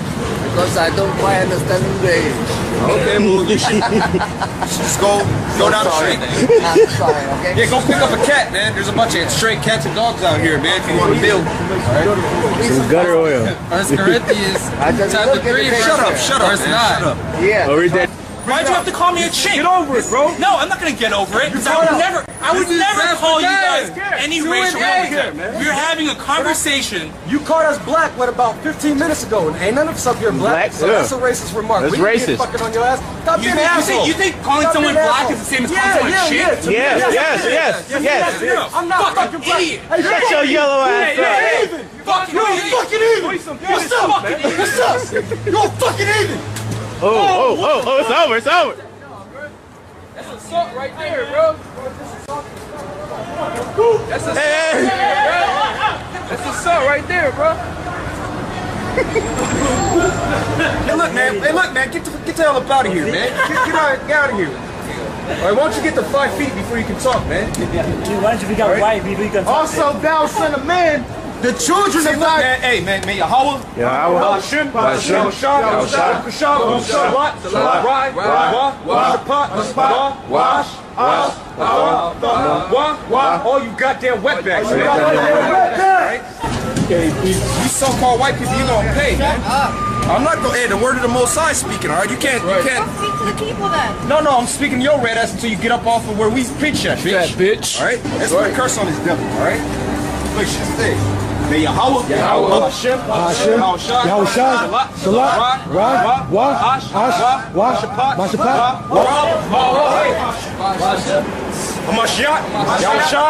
Because I don't quite understand English. Okay, well, you should just go down the street. I'm sorry, okay? Yeah, go pick up a cat, man. There's a bunch of stray cats and dogs out here, man, if you want to build. Some gutter oil. 1 Corinthians chapter 3, Shut up, verse 9. Yeah. Oh, read that. Why'd you have to call me a chink? Get over it, bro. No, I'm not gonna get over it. I would never call you guys any racial epithet. We're having a conversation. You called us black, what, about 15 minutes ago, and ain't none of us up here black, so that's a racist remark. That's racist. Fucking on your ass. Stop being an asshole. You think calling someone black is the same as calling someone shit? Yes. I'm not fucking black. Idiot. Hey, shut your yellow ass up. You're fucking even. What's up? You're fucking even. Oh, it's over. That's assault right there, bro. That's assault. That's assault right there, bro. Hey, look, man. Get the hell up out of here, man. Get out of here. All right, why don't you get to 5 feet before you can talk, man? Why don't you become white before you can talk? Also, thou son of man, the children of God. Hey, man, may Yahweh, Hashem, all you goddamn wetbacks, man. Okay, you so-called white people, you gonna pay, man. I'm not gonna. Hey, the word of the Most High speaking. All right, you can't. Speak to the people then. No, I'm speaking your red ass until you get up off of where we preach at, bitch. All right, let's put a curse on this devil. All right, look, she say, may Yahweh, Hashem, Yahushua, Salat, Rad, Wash, Mashapat, Hamashiach, Yahushua,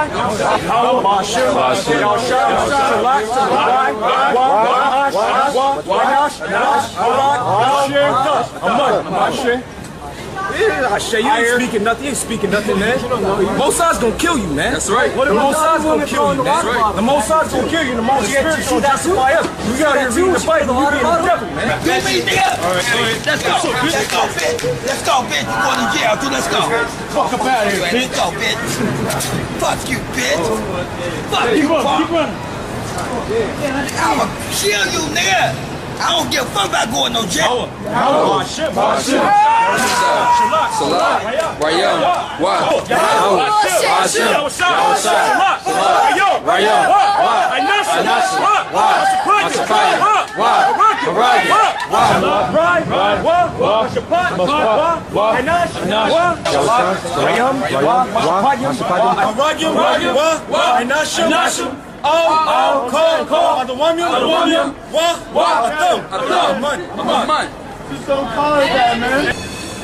You ain't speaking nothing, man. Mosai's gonna kill you, man. That's right. The Mosai's gonna kill you, man. The Mosai's gonna kill you. The Most Spirit's gonna justify us. You gotta read the Bible. You being the devil, man. Do me, nigga. All right. Let's go, bitch. Let's go, bitch. You going to jail, too. Let's go. Fuck up out of here, bitch. Let's go, bitch. Fuck you, bitch. Fuck you, keep running. I'ma kill you, nigga. I don't give a fuck about going no jail.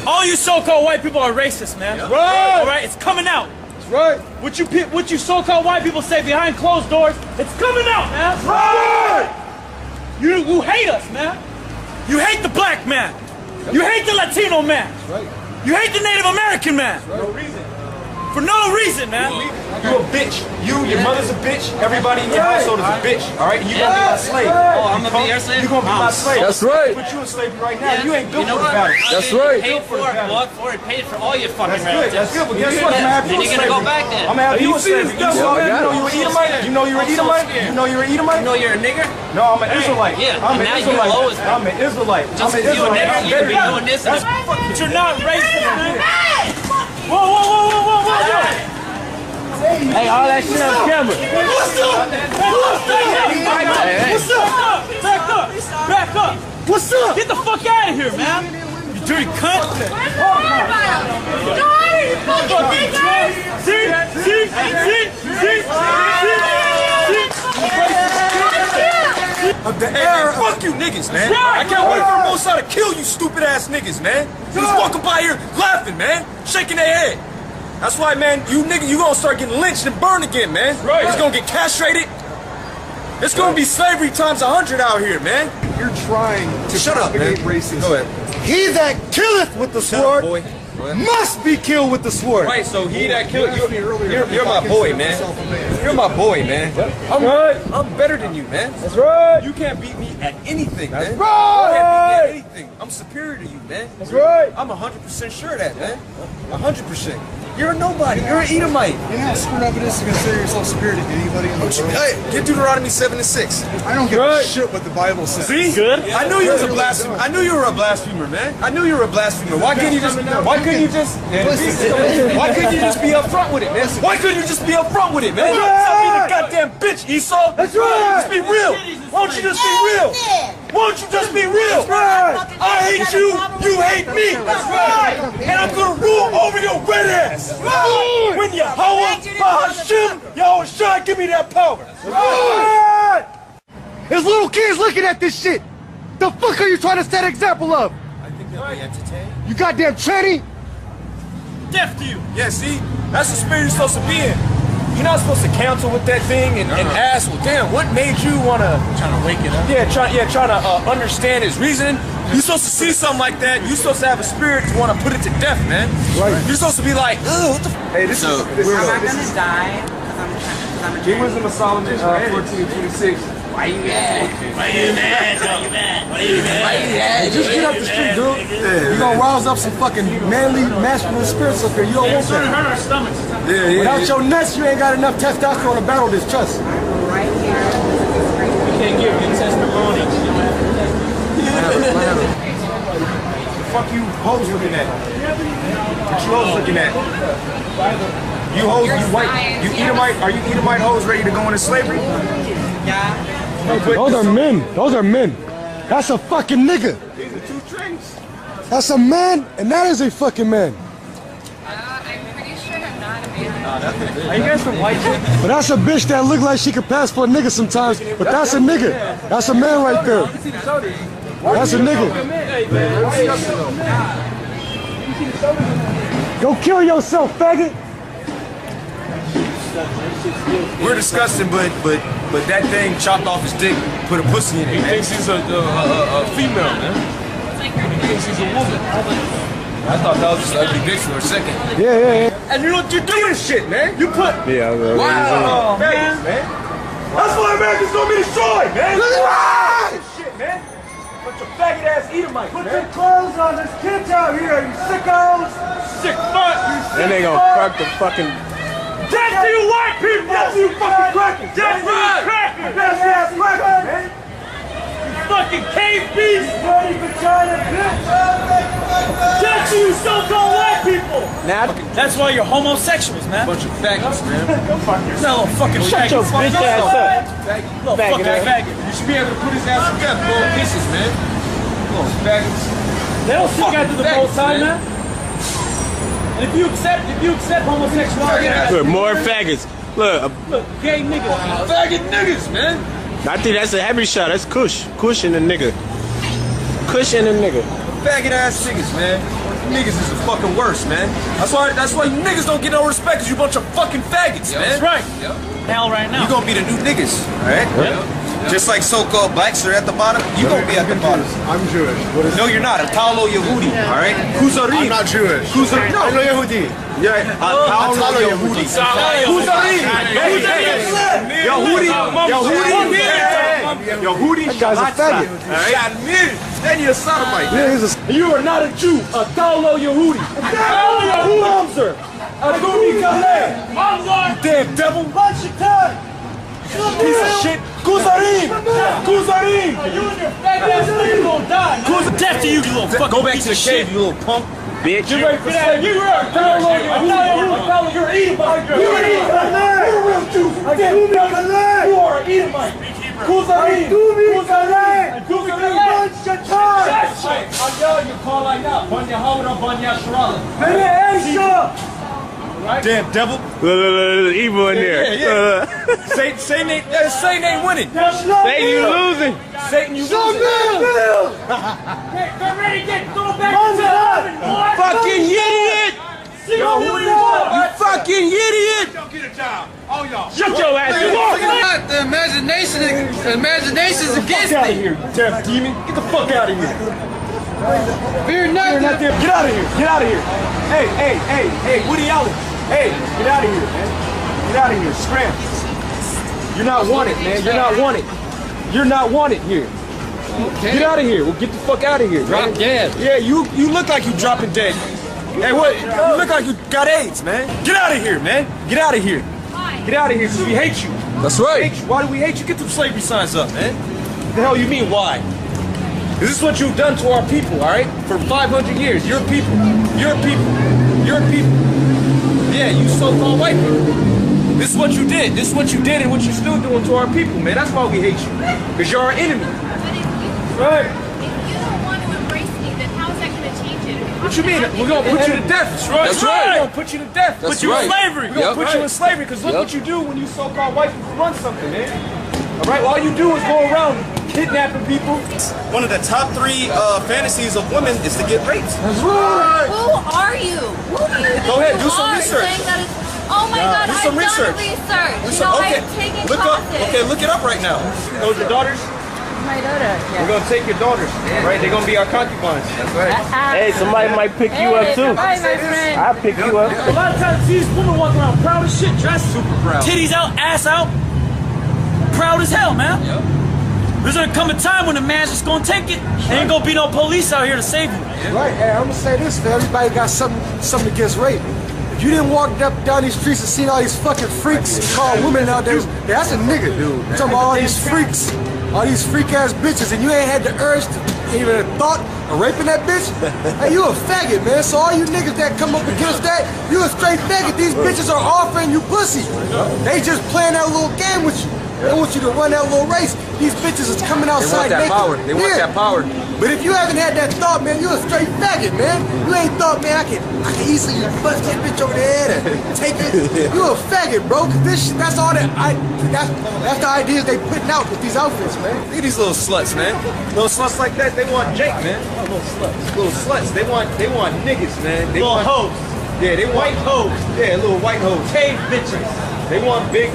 All you so-called white people are racist, man. That's right. All right, it's coming out. That's right. What you so-called white people say behind closed doors, it's coming out, man. That's right. You hate us, man. You hate the black man. You hate the Latino man. That's right. You hate the Native American man. Right. No reason. For no reason, man. You a bitch. You, your mother's a bitch. Everybody in your household is a bitch. All right, you gonna be my slave. Oh, I'm gonna be your slave. You gonna be my slave. That's right. Put you in slavery right now. You ain't built for the battle. That's right. Paid for it, blood for it. Paid for all your fucking relatives. That's good. But guess what? I'm gonna have you in slavery. Then you're gonna go back then. I'm gonna have you in slavery. You know you're an Edomite. You know you're an Edomite. You know you're an Edomite. You know you're a nigger. No, I'm an Israelite. Yeah. I'm an Israelite. I'm an Israelite. Just because you're a nigger, you can be doing this. But you're not racist, man. Whoa. Hey, all that shit on camera. What's up? Back up. What's up? Get the fuck out of here, man. You dirty cunt. Of the era. Fuck you niggas, man. I can't wait for the Most High to kill you stupid ass niggas, man. Just walking by here laughing, man. Shaking their head. That's why, man, you gonna start getting lynched and burned again, man. Right. It's gonna get castrated. It's gonna be slavery times 100 out here, man. You're trying to shut up, man. Racism. Go ahead. He that killeth with the sword must be killed with the sword. Right, so he that killed you're my boy, man. You're my boy, man. I'm better than you, man. That's right. You can't beat me at anything, man. That's right. You can't beat me at anything. I'm superior to you, man. That's right. I'm 100% sure of that, man. 100%. You're a nobody. You're an Edomite. You know how screwed up it is to consider yourself superior to anybody in the world? Hey, get Deuteronomy 7:6. I don't give a shit what the Bible says. See? Good. I knew you was a blasphemer. I knew you were a blasphemer, man. I knew you were a blasphemer. Why couldn't you just be upfront with it, man? Why couldn't you just be upfront with it, man? Stop being a goddamn bitch, Esau. That's right. Just be real. Why don't you just be real? Why don't you just be real? That's right. I hate you. You hate me. That's right. And I'm gonna rule over your red ass. Right. When Yahweh, Hashem, Yahushua, give me that power. Right. His little kids looking at this shit. The fuck are you trying to set an example of? I think they'll be entertained. You goddamn tranny. Deaf to you. Yeah, see? That's the spirit you're supposed to be in. You're not supposed to counsel with that thing and ask, well, damn, what made you want to... Trying to wake it up? Yeah, trying to understand his reasoning. You're supposed to see something like that. You're supposed to have a spirit to want to put it to death, man. Right. You're supposed to be like, ugh, what the... Hey, this is... I'm not going to die because I'm a Give Wisdom of Solomon 14:26. Why you mad? Why you mad? Why you mad? Why you mad? Why you mad? Just get up the street, dude. You're gonna rouse up some fucking manly, masculine spirits up here. You don't want that. It's gonna hurt our stomachs. Yeah. Without your nuts, you ain't got enough testosterone to battle this, trust. Right here. You can't give me testimony. Fuck you hoes looking at? What you hoes looking at? You hoes, you white, you Edomite, are you Edomite hoes ready to go into slavery? Yeah. Those are men. Those are men. That's a fucking nigga. These are two drinks. That's a man, and that is a fucking man. I'm pretty sure I'm not a man. Are you guys from white chick? But that's a bitch that look like she could pass for a nigga sometimes. But that's a nigga. That's a man right there. That's a nigga. Go kill yourself, faggot. We're disgusting, but that thing chopped off his dick, put a pussy in it. He thinks he's a female, man. He thinks he's a woman. I thought that was just an ugly bitch for a second. Yeah. And you know what you do this shit, man? You put Wow, man. That's why America's gonna be destroyed, man. Shit, man. Bunch of faggot ass Edomites, man. Put your clothes on. There's kids out here, you sickos. Sick fuck. Then they gonna fuck the fucking. Death to you white people! Death to you fucking crackers! Death to you crackers! Death to you crackers, man! You fucking cave beast! Dirty vagina bitch! Death to you so-called white people! Now, That's why you're homosexuals, man. Bunch of faggots, man. No, fucking shut your faggots. bitch ass up. Little fucking faggot. You should be able to put his ass to death, little pieces, man. Little faggots. They don't stick after the Most High, man. And if you accept homosexuality, look, more faggots. Look, gay niggas. Faggot niggas, man. I think that's a heavy shot. That's Kush. Kush and a nigga. Kush and a nigga. Faggot ass niggas, man. Niggas is the fucking worst, man. That's why you niggas don't get no respect, cause you bunch of fucking faggots, man. That's right. Hell right now. You gonna be the new niggas, alright? Just like so-called blacks are at the bottom, you gonna be at the bottom. I'm Jewish. No, you're not. A Talo Yehudi, alright? Kuzarim. I'm not Jewish. Kuzarim. No. I'm not Yehudi. Yeah, Talo Yehudi. Kuzarim. Yehudi. That guy's a faggot. Then you're a sodomite. Yeah, he's a... You are not a Jew. A Talo Yehudi. A Talo Yehudi. Mamzer. A Gumi Kaleh. You damn devil. Punch your time. Piece of shit. Kuzarim. Kuzarim. You and your faggot ass nigga gonna die. Death to you, you little fucking Go back piece to the of cave, shit. you little punk. bitch. You're ready for that. You are a Talo Yehudi. You're an Edomite. You're an Edomite. You're a real Jew. You are an Edomite. Kuzarim. I'll yell you call like that. Banya Hawda, Banya Sharala. Right? Damn devil. Evil in there. Yeah. Satan ain't winning. Satan, you losing. Satan, you losing. Get ready, throw back to the Fucking idiot. Yo, who do you want? You fucking idiot. Don't get a job. All y'all. Shut your ass up. The imagination is against Get out of me. here, damn demon. Get the fuck out of here. Fear nothing. Get out of here. Get out of here. Hey, Woody Allen. Hey, get out of here, man. Get out of here. Scram. You're not wanted, man. You're not wanted. You're not wanted here. Okay. Get out of here. We'll get the fuck out of here. Drop dead. Yeah, you look like you dropping dead. Hey, what? You look like you got AIDS, man. Get out of here, man. Get out of here. Get out of here, because we hate you. That's right. Why do we hate you? Get them slavery signs up, man. What the hell you mean, why? This is what you've done to our people, all right? For 500 years. Your people. Your people. Your people. Yeah, you so-called white people. This is what you did. This is what you did and what you're still doing to our people, man. That's why we hate you. Because you're our enemy. Right. What you mean? We're gonna put you to death. That's right. That's right. We're gonna put you to death. Put you in slavery. We're gonna put you in slavery because look what you do when you so-called white people run something, man. All right. All you do is go around kidnapping people. One of the top 3 fantasies of women is to get raped. That's right. Who are you? Who do you think Go ahead, you do some are research. saying that oh my God, Do some I've research. done research. Do You some- know, okay. I've taken Look classes. up. Okay, look it up right now. Those your daughters? My daughter. We're gonna take your daughters. Right? They're gonna be our concubines. That's right. Hey, somebody might pick you up too. Hi, my friend. I'll pick you up. A lot of times these women walk around proud as shit, dressed Super proud. titties out, ass out, proud as hell, man. Yep. There's gonna come a time when the man's just gonna take it. Ain't gonna be no police out here to save you. Right, hey, I'm gonna say this, man. Everybody got something against rape. If you didn't walk down these streets and see all these fucking freaks called women out there, that's a nigga, dude. I'm talking about all these freaks, all these freak ass bitches, and you ain't had the urge to even a thought of raping that bitch. Hey, you a faggot, man. So all you niggas that come up against that, you a straight faggot. These bitches are offering you pussy. They just playing that little game with you. They want you to run that little race. These bitches is coming outside They want that naked. power. They want that power. But if you haven't had that thought, man, you're a straight faggot, man. You ain't thought, man, I can easily bust this bitch over the head and take it. You're a faggot, bro. Cause that's all that's the ideas they putting out with these outfits, man. Look at these little sluts, man. Little sluts like that, they want Jake, man. Oh, little sluts. Little sluts. They want niggas, man. They little want hoes. Yeah, they want white hoes. Yeah, little white hoes. Cave bitches. They want big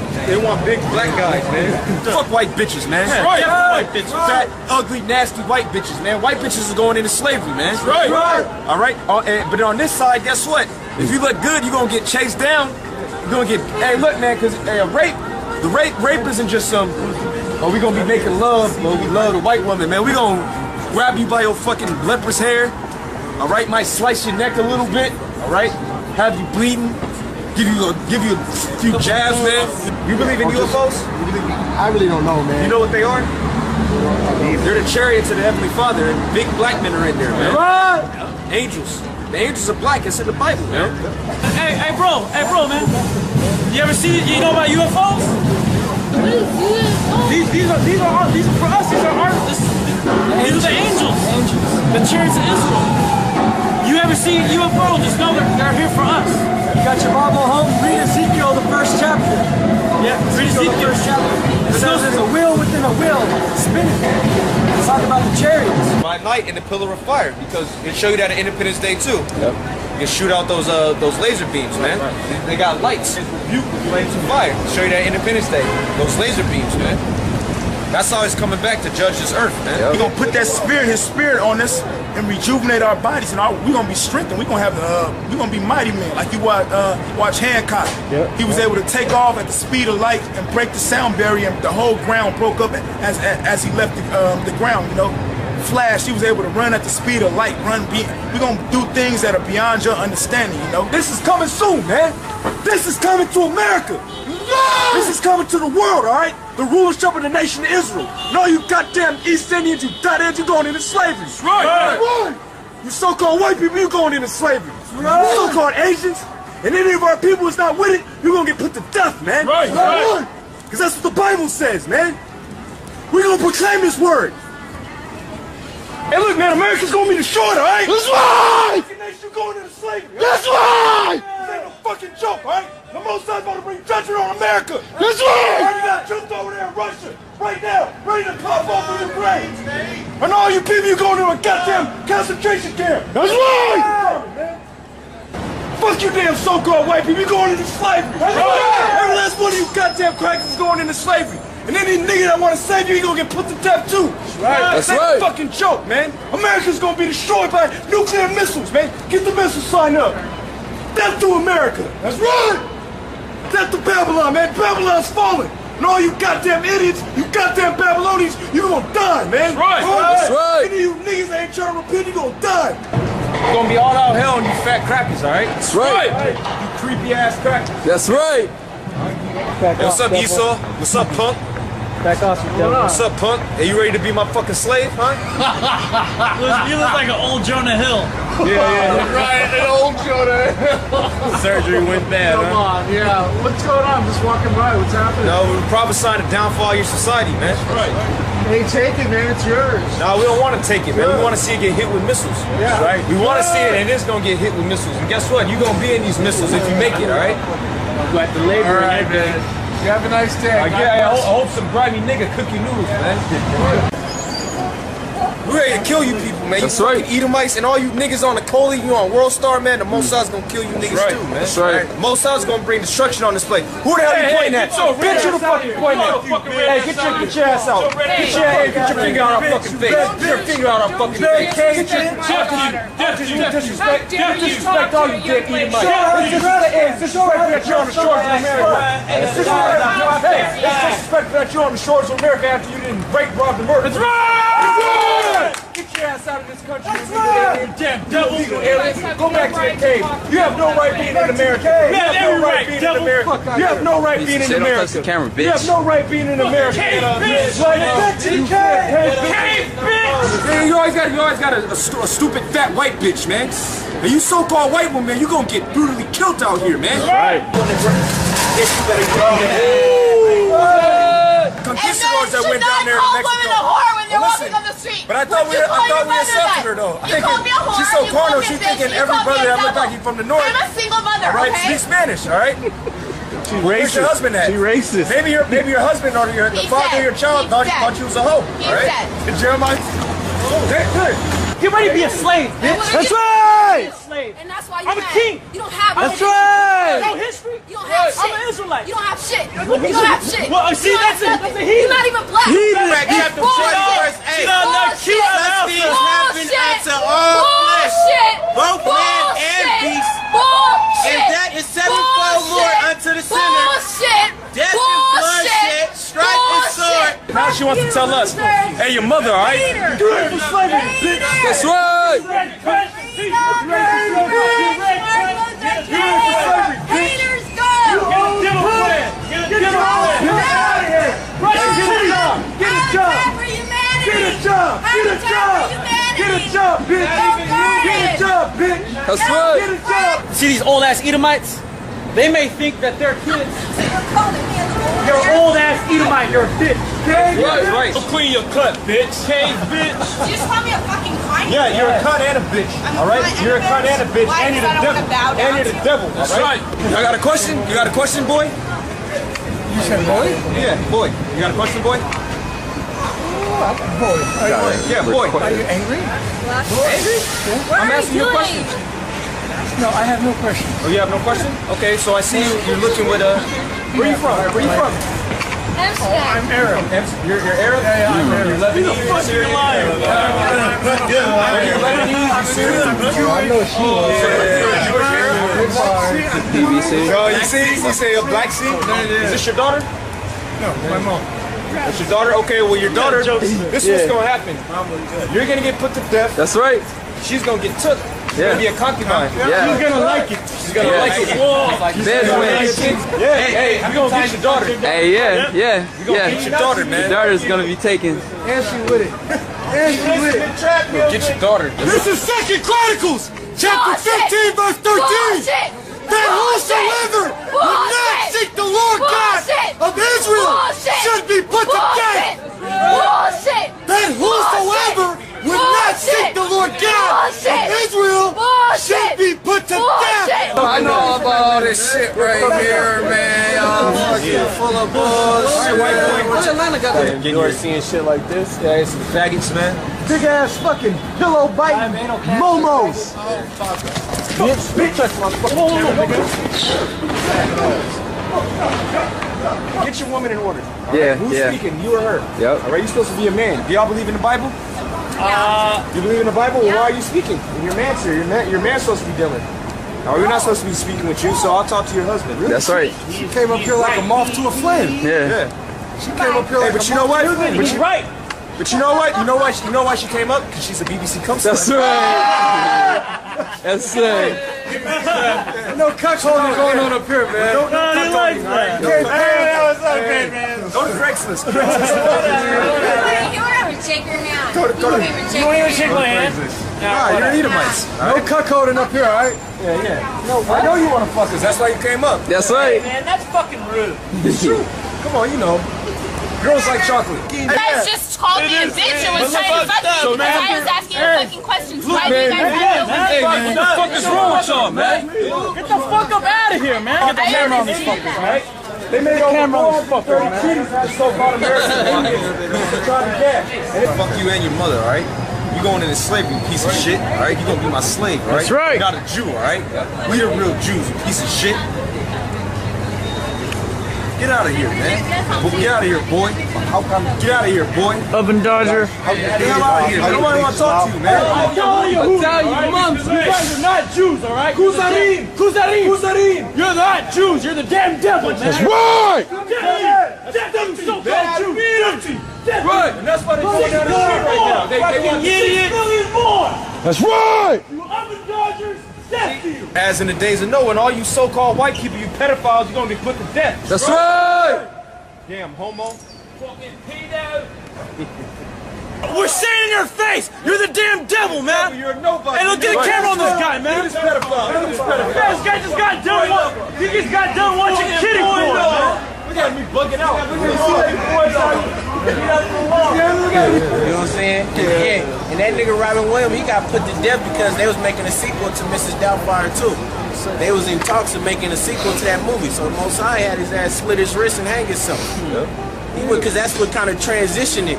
black guys, man. Fuck white bitches, man. That's right. White bitches. Fat, ugly, nasty white bitches, man. White bitches are going into slavery, man. That's right. All right. But on this side, guess what? If you look good, you're gonna get chased down. You're gonna get. Hey, look, man, because rape isn't just some. Oh, we gonna be making love. Oh, we love the white woman, man. We gonna grab you by your fucking leprous hair. All right, might slice your neck a little bit. All right, have you bleeding. Give you a few jabs, man. You believe in UFOs? I really don't know, man. You know what they are? They're the chariots of the Heavenly Father, and big black men are in there, man. Angels. The angels are black. It's in the Bible, man. Hey, bro, man. You ever see? You know about UFOs? These are for us. These are our. These are the angels. The chariots of Israel. You ever see a UFO? Just know they're here for us. You got your Bible home? Read Ezekiel, the first chapter. Yeah, read Ezekiel. The first chapter. It says there's a wheel within a wheel spinning. It's talking about the chariots. By night in the pillar of fire, because it show you that at Independence Day too. Yep. You can shoot out those laser beams, man. They got lights. You flames of fire. Show you that at Independence Day. Those laser beams, man. That's how it's coming back to judge this earth, man. We're gonna put that spirit, his spirit on us and rejuvenate our bodies, and we're gonna be strengthened. We're gonna have we're gonna be mighty men. Like you watch Hancock. Yep. He was able to take off at the speed of light and break the sound barrier, and the whole ground broke up as he left the ground, you know. Flash, he was able to run at the speed of light, we're gonna do things that are beyond your understanding, you know. This is coming soon, man. This is coming to America. No! This is coming to the world, all right? The rulership of the nation of Israel. No, you goddamn East Indians, you goddamn, you going into slavery. Right. You so-called white people, you going into slavery. Right. You so-called Asians, and any of our people is not with it, you're gonna get put to death, man. Right. Because that's what the Bible says, man. We're gonna proclaim this word. Hey, look, man, America's gonna be destroyed, all right? That's right! The nation going into slavery. That's right! This ain't no fucking joke, all right? The Mossad's about to bring judgment on America. That's right! Already got troops over there in Russia, right now, ready to pop off in Ukraine. And all you people, you going to a goddamn concentration camp. That's right! Fuck you damn so-called white people, you going into slavery. That's right! Every last one of you goddamn crackers is going into slavery. And any nigga that want to save you, he gonna get put to death too. That's right. That's right. A fucking joke, man. America's gonna be destroyed by nuclear missiles, man. Get the missile sign up. Death to America. That's right. Death to Babylon, man. Babylon's falling. And all you goddamn idiots, you goddamn Babylonians, you gonna die, man. That's right. That's right. Any of you niggas that ain't trying to repent, you gonna die. It's gonna be all out hell on you fat crackers, all right? That's right. You creepy ass crackers. That's right. Hey, what's up, Esau? What's up, punk? Back off, what's up, punk? Are you ready to be my fucking slave, huh? You look like an old Jonah Hill. Yeah. Right, an old Jonah Hill. Surgery went bad, Come on, yeah. What's going on? I'm just walking by. What's happening? No, we're prophesying the downfall of your society, man. That's right. Hey, take it, man. It's yours. No, we don't want to take it, man. We want to see it get hit with missiles. Yeah. Right? We want to see it, and it's going to get hit with missiles. And guess what? You're going to be in these missiles if you make it, all right? Like the labor. All right, man. You have a nice day. I hope some grimy nigga cook your noodles, man. We're ready to kill you people, man. That's right. Edomites and all you niggas on the Coley, you on World Star, man. The Mossad's gonna kill you niggas too, man. That's right. Mossad's gonna bring destruction on this place. Who the hell you pointing at? Bitch, who the fuck you pointing at? Hey, get your ass out. Get your finger out our fucking face. Get your finger out our fucking face. Disrespect all you dick Edomites. Disrespect that you're on the shores of America. It's disrespect that you're on the shores of America after you didn't rape, rob, and murder. That's right! Get your ass out of this country. That's right! Damn devil. Go back to the cave. You have no right being in America. You have no right being in America. You have no right being in America. You have no right being in America. Cave, bitch! Cave, bitch! You always got a stupid fat white bitch, man. And you so-called white woman, man, you gonna get brutally killed out here, man. Right. conquistadors that went down there to Mexico. Women a whore when they're walking on the street. But I thought we accepted her though. You call me a whore. She's so carnal. She's thinking every brother that look like you from the north. I'm a single mother. All right, Okay? speak Spanish. All right. Where's your husband at? She racist. Maybe your husband or the father of your child thought you was a hoe. All right. Jeremiah. Good. Get ready to be a slave, bitch. That's right. And that's why I'm a king. You don't have That's right. No history. You don't have shit. I'm an Israelite. You don't have shit. You don't have shit. Well, see, that's a heathen. You're not even black. It's bullshit. Hey, such things happen unto all flesh, both man and beast. Bullshit. And that is sevenfold more unto the sinner. Bullshit. Death and bloodshed, strife and sword. Now she wants to tell us, hey, your mother, all right? That's right. Haters go. Get That's right. See these old ass Edomites? They may think that their kids. You're old ass Edomite. You're a bitch. Right. Go clean your cut, bitch. Cave, bitch. You just call me a fucking cunt? Yeah, you're a cunt and a bitch. All right? You're a cunt and a bitch. And you're the devil. And you're the devil. That's right. I got a question. You got a question, boy? You said boy? Yeah, boy. You got a question, boy? Boy. Yeah, boy. Are you angry? Angry? I'm asking you a question. No, I have no question. Oh, you have no question? Okay, so I see you're looking with a... Where are you from? Where are you from? I'm Arab. You're Arab? Yeah, I'm Arab. You're Lebanese? You're fucking liar. You're Lebanese? You serious? I know she was. BBC. So you say a black sheep? Is this your daughter? No, my mom. That's your daughter? Okay, well your daughter, this is what's going to happen. You're going to get put to death. That's right. She's going to get took. She's going to be a concubine. Yeah. She's gonna like it. She's going to like it. Hey, we're going to get your daughter. Hey, yeah. We're going to get your daughter, man. Your daughter's gonna be taken. And she with it. And she with it. Get your daughter. This is 2 Chronicles, chapter 15, verse 13. That whosoever will not seek the Lord God of Israel should be put to death. That whosoever will not seek the Lord God of Israel should be put to death. I know about all this shit right here, man. Y'all fucking full of bullshit. What's Atlanta got there? You are seeing shit like this? Yeah, it's some faggots, man. Big ass fucking pillow biting momos. Bitch, touch my Get your woman in order. Yeah, Who's yeah. speaking? You or her? Yep. All right, you're supposed to be a man. Do y'all believe in the Bible? You believe in the Bible? Well, why are you speaking? Your man's here. Your man's supposed to be dealing. Now, we're not supposed to be speaking with you, so I'll talk to your husband. Really? That's right. She came up here like a moth to a flame. Yeah. She came up here like but you know what? He's right. But you know what? You know why she came up? Because she's a BBC co-star. That's right. That's right. No cuckolding going on up here, man. No, he likes that. What's up, man? Go to Craigslist. You don't ever shake your hand. Go to You won't even shake my hand. Nah, you're an Edomites. No cuckolding up here, all right? Yeah. No, I know you want to fuck us. That's why you came up. That's right. Man, that's fucking rude. It's true. Come on, you know. Girls like chocolate. You guys just called me a bitch and was trying to fuck me because I was asking you fucking questions. Why do you guys have no Hey, man, what the fuck is wrong with y'all, man? Get the fuck up out of here, man. Get the camera on this fucker, right? They made over 430 cities out of so-called American Indians to try to get. Fuck you and your mother, all right? You going into slavery, you piece of shit, all right? You gonna be my slave, all right? That's right. You're not a Jew, all right? We the real Jews, you piece of shit. Get out of here, man. Get out of here, boy. Get out of here, boy. Oven Dodger. Get the hell out of here. Nobody want to talk to you, man. I'm telling you, moms. You guys are not Jews, all right? Kuzarim. You're not Jews. You're the damn devil, man. That's right. Them so-called Jews. Right, and that's why they're going down the street right now. They want 6 million more. That's right. You Oven Dodgers. As in the days of Noah, and all you so-called white people, you pedophiles, you're gonna be put to death. That's right. Damn homo. Fucking pedo. We're saying in your face, you're the damn devil, man. You're nobody. Hey, look, get the camera on this guy, man. This pedophile. This guy just got done. He just got done watching kitty porn, man. Look at me bugging out. Look at You know what I'm saying? Yeah. And that nigga Robin Williams, he got put to death because they was making a sequel to Mrs. Doubtfire too. They was in talks of making a sequel to that movie. So Most High had his ass slit his wrist and hang himself. He would, because that's what kind of transitioned it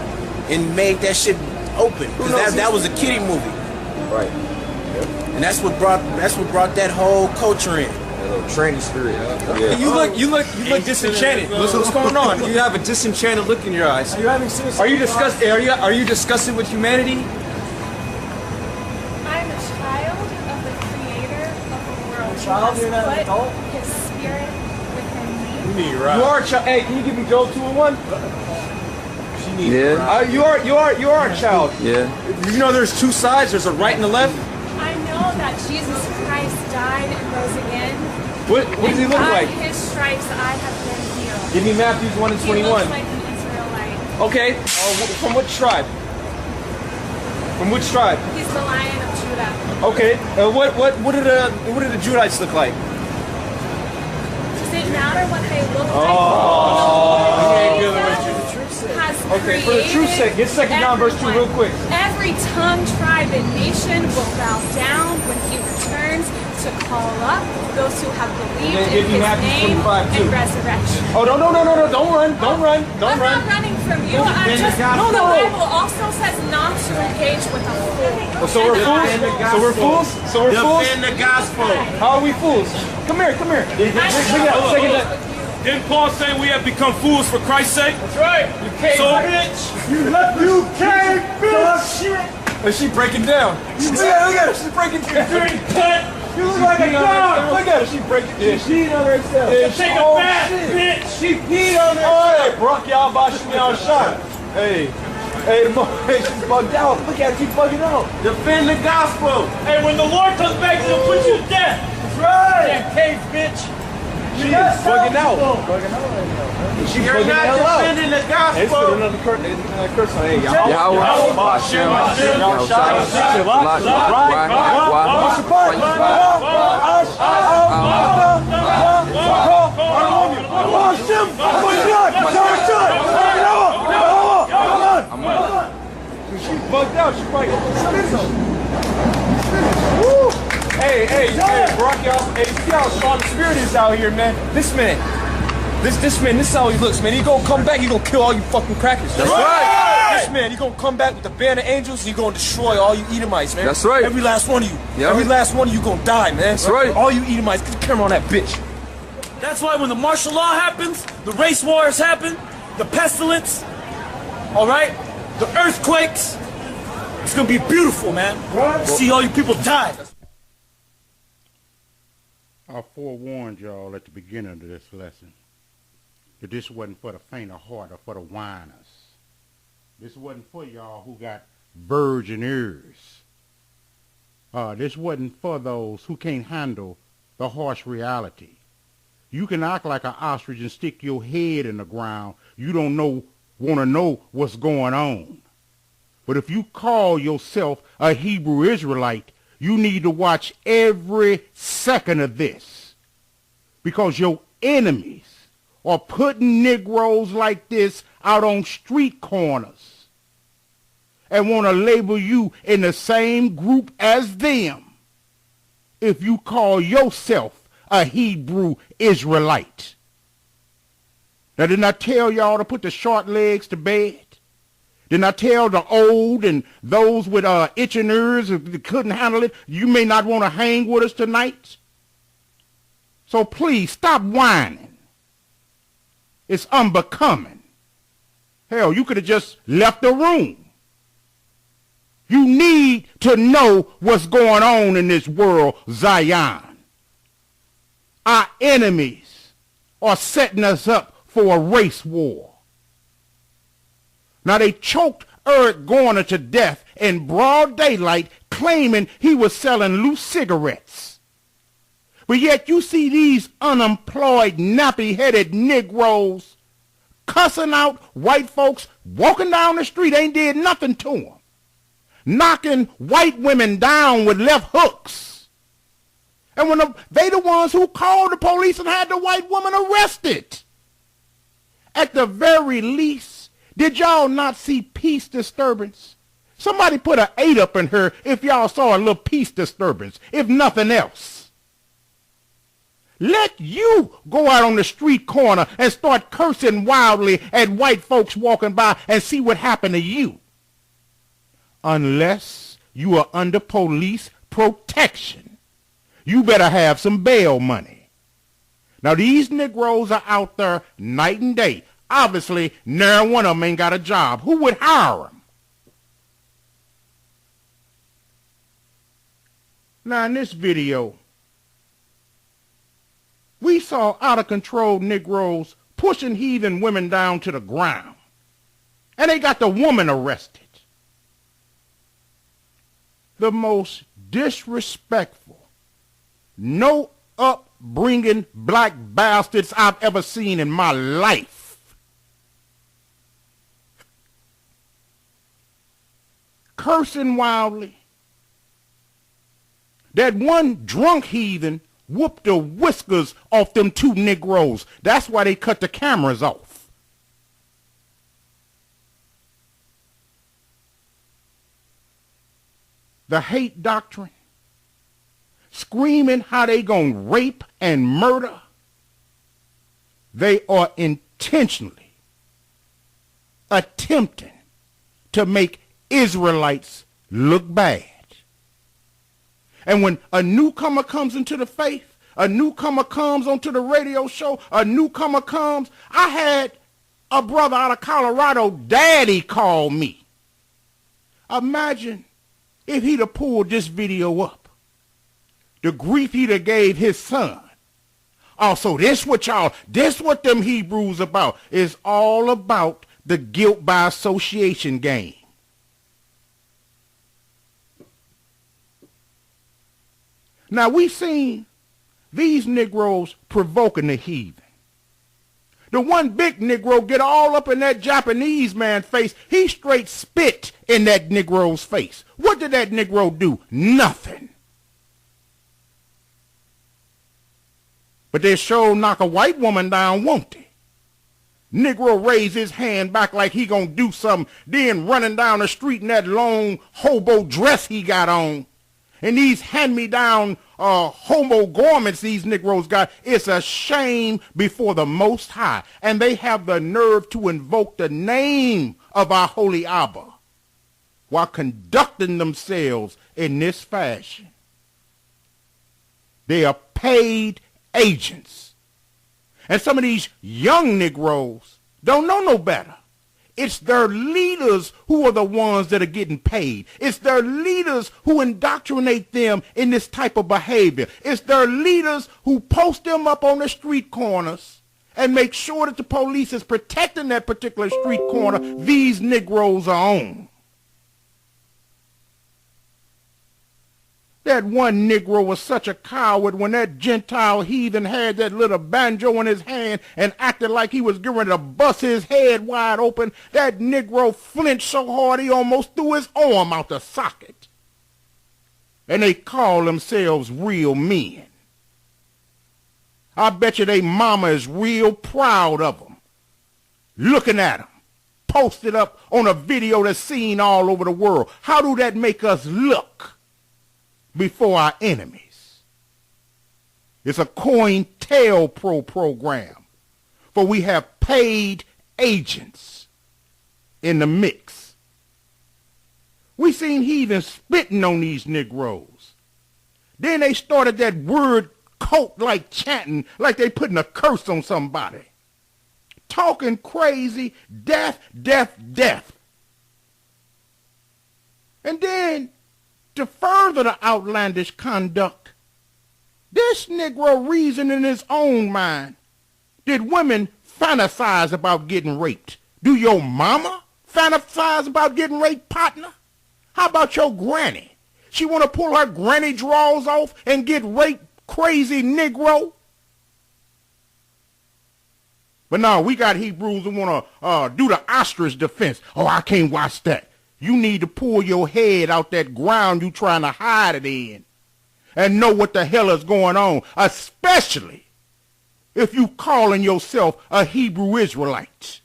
and made that shit open. Because that was a kiddie movie. Right. And that's what brought that whole culture in. Training spirit. Yeah. You look disenchanted. What's going on? You have a disenchanted look in your eyes. Are you disgusted? Are you disgusted with humanity? I'm a child of the Creator of the world. Child? You're not an Put adult? His spirit within me. You are a child. Hey, can you give me Job 2:1? She needs. Yeah. You are a child. Yeah. You know there's two sides. There's a right and a left. I know that Jesus Christ died and rose again. What does he look like? By his stripes I have been healed. Give me Matthews 1 and 21. He looks like an Israelite. Okay. From which tribe? From which tribe? He's the Lion of Judah. Okay. What did the Judites look like? Does it matter what they look like? Okay, for the truth's sake, get 2 John verse 2 real quick. Every tongue, tribe, and nation will bow down when he returns to call up those who have believed in his name and resurrection. Oh, no, don't run. I'm not running from you. The Bible also says not to engage with a fool. So we're fools? Defend the gospel. How are we fools? Come here. Didn't Paul say we have become fools for Christ's sake? That's right. You came, bitch. You came, bitch. Is she breaking down? Look at her. She's breaking down. You look like a dog. Look at her. She's breaking down. She peed on herself. Take a bath, bitch. She peed on herself. Oh, hey, Brock, y'all bashing me on shot. Hey, she's bugged out. Look at her. She's bugging out. Defend the gospel. Hey, when the Lord comes back, he'll put you to death. That's right. Damn cave, bitch. She is bugging out. She's not defending the gospel. It's another curse on. Hey, y'all. She's bugged out. She's probably Hey, Brock, y'all. Hey, see how strong the spirit is out here, man. This man, this is how he looks, man. He gonna come back, he gonna kill all you fucking crackers. That's right. This man, he gonna come back with the band of angels, he gonna destroy all you Edomites, man. That's right. Every last one of you. Yep. Every last one of you gonna die, man. That's right. All you Edomites, get the camera on that bitch. That's why when the martial law happens, the race wars happen, the pestilence, all right, the earthquakes, it's gonna be beautiful, man. See all you people die. I forewarned y'all at the beginning of this lesson that this wasn't for the faint of heart or for the whiners. This wasn't for y'all who got virgin ears. This wasn't for those who can't handle the harsh reality. You can act like an ostrich and stick your head in the ground. You don't want to know what's going on. But if you call yourself a Hebrew Israelite, you need to watch every second of this, because your enemies are putting Negroes like this out on street corners and want to label you in the same group as them if you call yourself a Hebrew Israelite. Now, didn't I tell y'all to put the short legs to bed? Didn't I tell the old and those with itching ears, if they couldn't handle it, you may not want to hang with us tonight? So please stop whining. It's unbecoming. Hell, you could have just left the room. You need to know what's going on in this world, Zion. Our enemies are setting us up for a race war. Now, they choked Eric Garner to death in broad daylight, claiming he was selling loose cigarettes. But yet you see these unemployed, nappy-headed Negroes cussing out white folks, walking down the street, ain't did nothing to them, knocking white women down with left hooks. And when they the ones who called the police and had the white woman arrested. At the very least, did y'all not see peace disturbance? Somebody put an 8 up in her if y'all saw a little peace disturbance, if nothing else. Let you go out on the street corner and start cursing wildly at white folks walking by and see what happened to you. Unless you are under police protection, you better have some bail money. Now, these Negroes are out there night and day. Obviously, none one of them ain't got a job. Who would hire them? Now, in this video, we saw out-of-control Negroes pushing heathen women down to the ground. And they got the woman arrested. The most disrespectful, no upbringing black bastards I've ever seen in my life. Cursing wildly. That one drunk heathen whooped the whiskers off them 2 Negroes. That's why they cut the cameras off. The hate doctrine, screaming how they gonna rape and murder. They are intentionally attempting to make Israelites look bad. And when a newcomer comes into the faith, a newcomer comes onto the radio show, a newcomer comes, I had a brother out of Colorado, Daddy, call me. Imagine if he'd have pulled this video up. The grief he'd have gave his son. Also, this what them Hebrews about. Is all about the guilt by association game. Now, we've seen these Negroes provoking the heathen. The one big Negro get all up in that Japanese man's face. He straight spit in that Negro's face. What did that Negro do? Nothing. But they sure knock a white woman down, won't they? Negro raise his hand back like he gonna do something, then running down the street in that long hobo dress he got on. And these hand-me-down homo garments these Negroes got, it's a shame before the Most High. And they have the nerve to invoke the name of our holy Abba while conducting themselves in this fashion. They are paid agents. And some of these young Negroes don't know no better. It's their leaders who are the ones that are getting paid. It's their leaders who indoctrinate them in this type of behavior. It's their leaders who post them up on the street corners and make sure that the police is protecting that particular street corner these Negroes are on. That one Negro was such a coward when that Gentile heathen had that little banjo in his hand and acted like he was going to bust his head wide open. That Negro flinched so hard he almost threw his arm out the socket. And they call themselves real men. I bet you they mama is real proud of them. Looking at them. Posted up on a video that's seen all over the world. How do that make us look before our enemies? It's a COINTELPRO program, for we have paid agents in the mix. We seen heathens spitting on these Negroes. Then they started that word cult-like chanting like they putting a curse on somebody. Talking crazy, death, death, death. And then, to further the outlandish conduct, this Negro reasoned in his own mind. Did women fantasize about getting raped? Do your mama fantasize about getting raped, partner? How about your granny? She want to pull her granny drawers off and get raped, crazy Negro? But no, we got Hebrews who want to do the ostrich defense. Oh, I can't watch that. You need to pull your head out that ground you trying to hide it in and know what the hell is going on, especially if you calling yourself a Hebrew Israelite.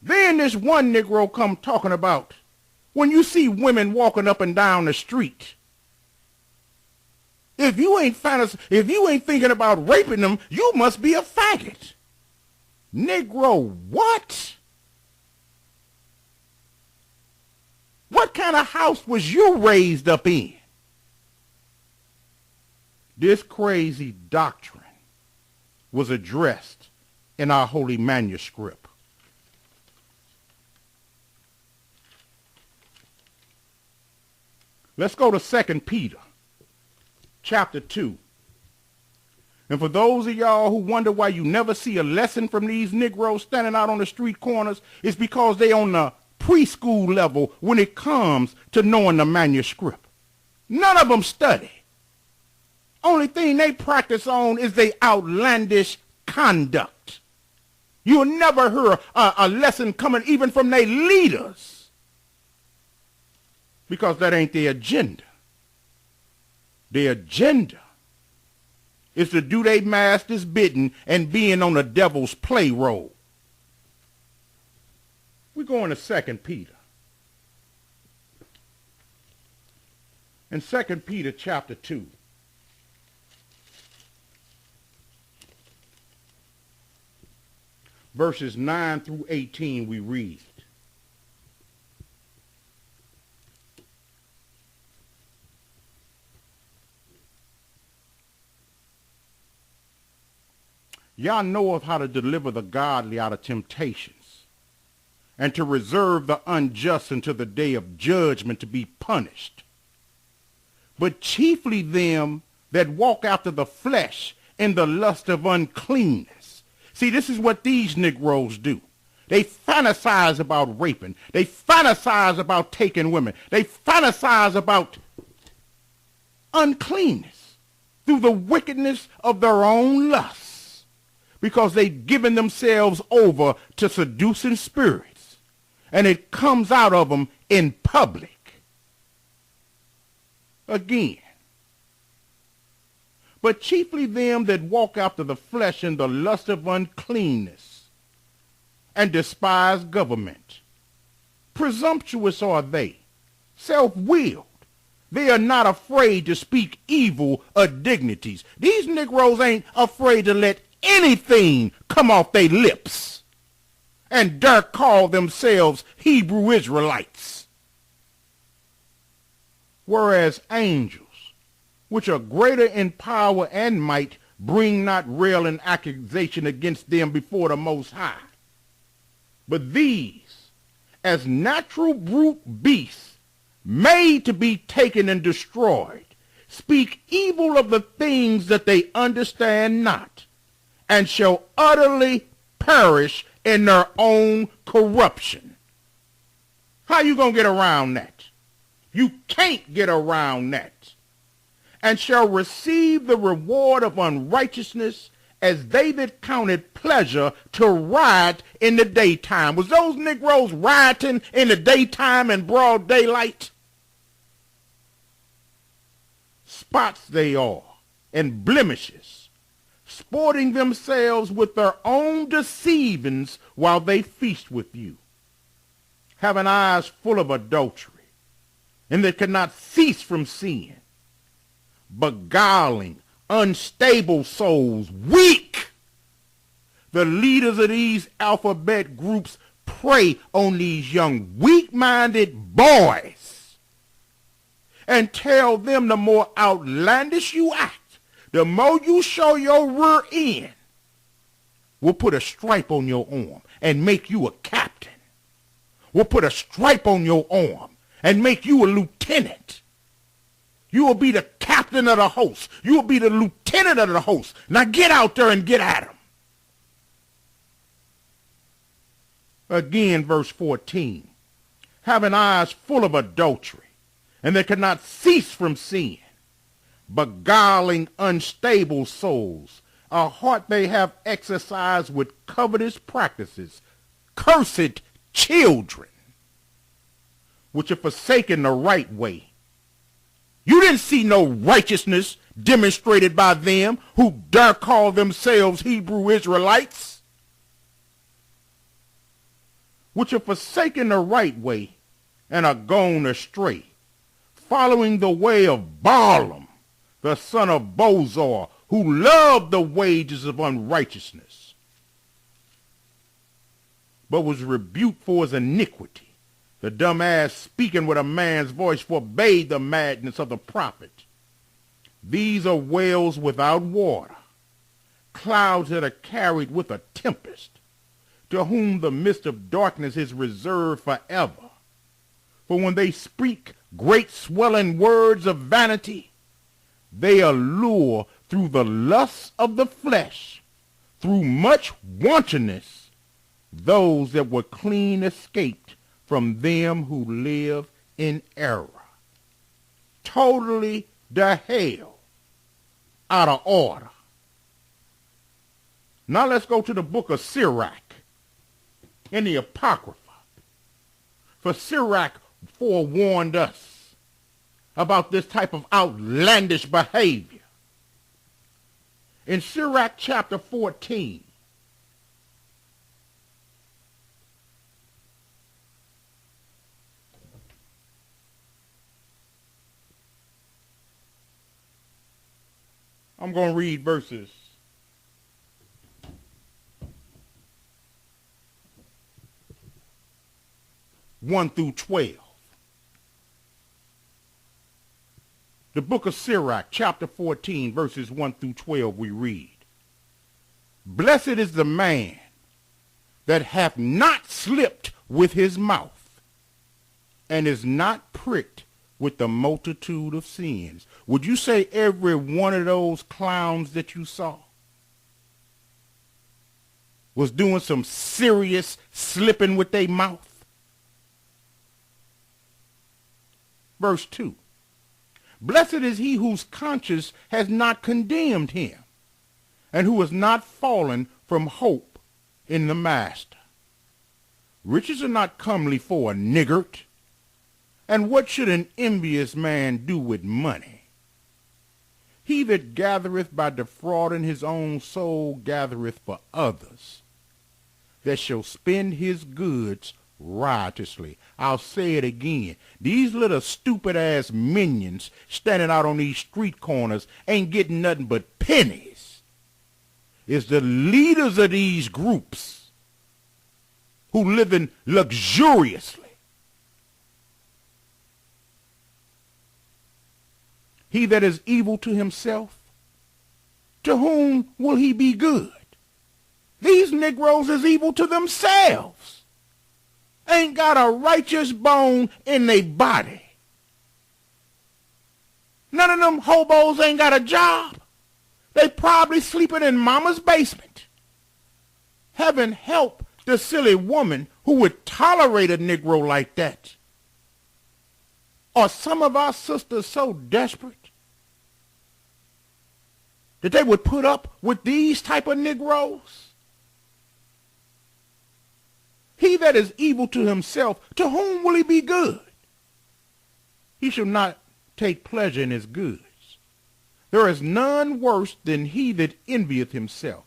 Then this one Negro come talking about when you see women walking up and down the street. If you ain't thinking about raping them, you must be a faggot. Negro, what? What kind of house was you raised up in? This crazy doctrine was addressed in our holy manuscript. Let's go to 2 Peter chapter 2. And for those of y'all who wonder why you never see a lesson from these Negroes standing out on the street corners, it's because they on the preschool level when it comes to knowing the manuscript. None of them study. Only thing they practice on is their outlandish conduct. You'll never hear a lesson coming even from their leaders, because that ain't their agenda. Their agenda is to do their master's bidding and being on the devil's play role. We're going to 2 Peter. In 2 Peter chapter 2. Verses 9 through 18 we read. Y'all knoweth how to deliver the godly out of temptations, and to reserve the unjust until the day of judgment to be punished. But chiefly them that walk after the flesh in the lust of uncleanness. See, this is what these Negroes do. They fantasize about raping. They fantasize about taking women. They fantasize about uncleanness through the wickedness of their own lusts, because they've given themselves over to seducing spirits, and it comes out of them in public. Again, but chiefly them that walk after the flesh in the lust of uncleanness, and despise government. Presumptuous are they, self-willed. They are not afraid to speak evil of dignities. These Negroes ain't afraid to let anything come off their lips and dare call themselves Hebrew Israelites. Whereas angels, which are greater in power and might, bring not railing accusation against them before the Most High. But these, as natural brute beasts, made to be taken and destroyed, speak evil of the things that they understand not, and shall utterly perish in their own corruption. How you going to get around that? You can't get around that. And shall receive the reward of unrighteousness as they that counted pleasure to riot in the daytime. Was those Negroes rioting in the daytime in broad daylight? Spots they are, and blemishes, sporting themselves with their own deceivings while they feast with you, having eyes full of adultery, and that cannot cease from sin, beguiling unstable souls, weak. The leaders of these alphabet groups prey on these young, weak-minded boys and tell them the more outlandish you act, the more you show your rear end, we'll put a stripe on your arm and make you a captain. We'll put a stripe on your arm and make you a lieutenant. You will be the captain of the host. You will be the lieutenant of the host. Now get out there and get at them. Again, verse 14. Having eyes full of adultery, and they cannot cease from sin, beguiling unstable souls, a heart they have exercised with covetous practices, cursed children, which have forsaken the right way. You didn't see no righteousness demonstrated by them who dare call themselves Hebrew Israelites, which have forsaken the right way and are gone astray, following the way of Balaam, the son of Bozor, who loved the wages of unrighteousness, but was rebuked for his iniquity. The dumb ass, speaking with a man's voice, forbade the madness of the prophet. These are wells without water, clouds that are carried with a tempest, to whom the mist of darkness is reserved forever. For when they speak great swelling words of vanity, they allure through the lusts of the flesh, through much wantonness, those that were clean escaped from them who live in error. Totally the hell out of order. Now let's go to the book of Sirach in the Apocrypha. For Sirach forewarned us about this type of outlandish behavior. In Sirach chapter 14, I'm going to read verses 1 through 12. The book of Sirach, chapter 14, verses 1 through 12, we read, Blessed is the man that hath not slipped with his mouth, and is not pricked with the multitude of sins. Would you say every one of those clowns that you saw was doing some serious slipping with their mouth? Verse 2. Blessed is he whose conscience has not condemned him, and who has not fallen from hope in the master. Riches are not comely for a niggard, and what should an envious man do with money? He that gathereth by defrauding his own soul gathereth for others, that shall spend his goods riotously. I'll say it again. These little stupid-ass minions standing out on these street corners ain't getting nothing but pennies. It's the leaders of these groups who living luxuriously. He that is evil to himself, to whom will he be good? These Negroes is evil to themselves. Ain't got a righteous bone in their body. None of them hobos ain't got a job. They probably sleeping in mama's basement. Heaven help the silly woman who would tolerate a Negro like that. Are some of our sisters so desperate that they would put up with these type of Negroes? He that is evil to himself, to whom will he be good? He shall not take pleasure in his goods. There is none worse than he that envieth himself,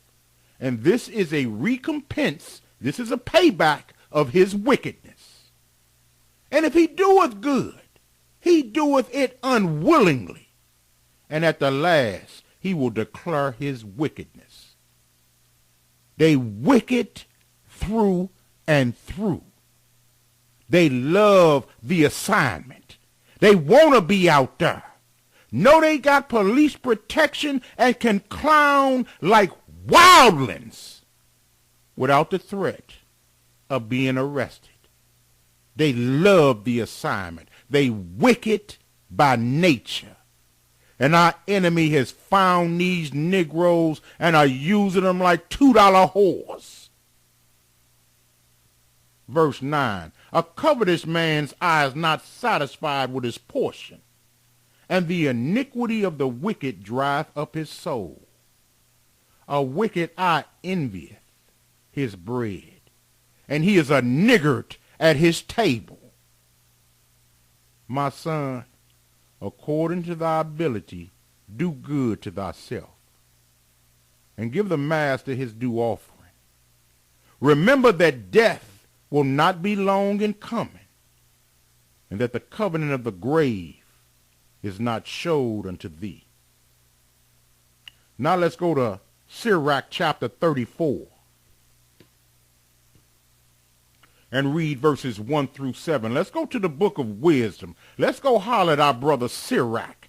and this is a recompense, this is a payback of his wickedness. And if he doeth good, he doeth it unwillingly, and at the last he will declare his wickedness. They wicked through and through. They love the assignment. They want to be out there. Know they got police protection and can clown like wildlings without the threat of being arrested. They love the assignment. They wicked by nature. And our enemy has found these Negroes and are using them like $2 whores. Verse 9, a covetous man's eye is not satisfied with his portion, and the iniquity of the wicked drieth up his soul. A wicked eye envieth his bread, and he is a niggard at his table. My son, according to thy ability, do good to thyself, and give the master his due offering. Remember that death will not be long in coming, and that the covenant of the grave is not showed unto thee. Now let's go to Sirach chapter 34 and read verses 1 through 7. Let's go to the book of wisdom. Let's go holler at our brother Sirach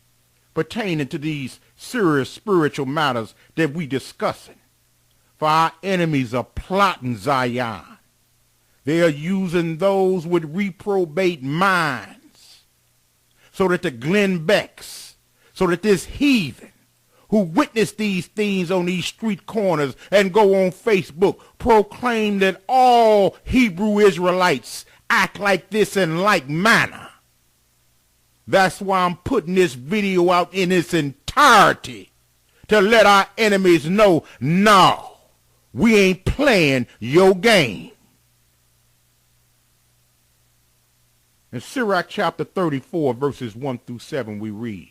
pertaining to these serious spiritual matters that we discussing. For our enemies are plotting Zion. They are using those with reprobate minds, so that the Glenn Becks, so that this heathen who witnessed these things on these street corners and go on Facebook proclaim that all Hebrew Israelites act like this in like manner. That's why I'm putting this video out in its entirety, to let our enemies know, no, we ain't playing your game. In Sirach chapter 34, verses 1 through 7, we read,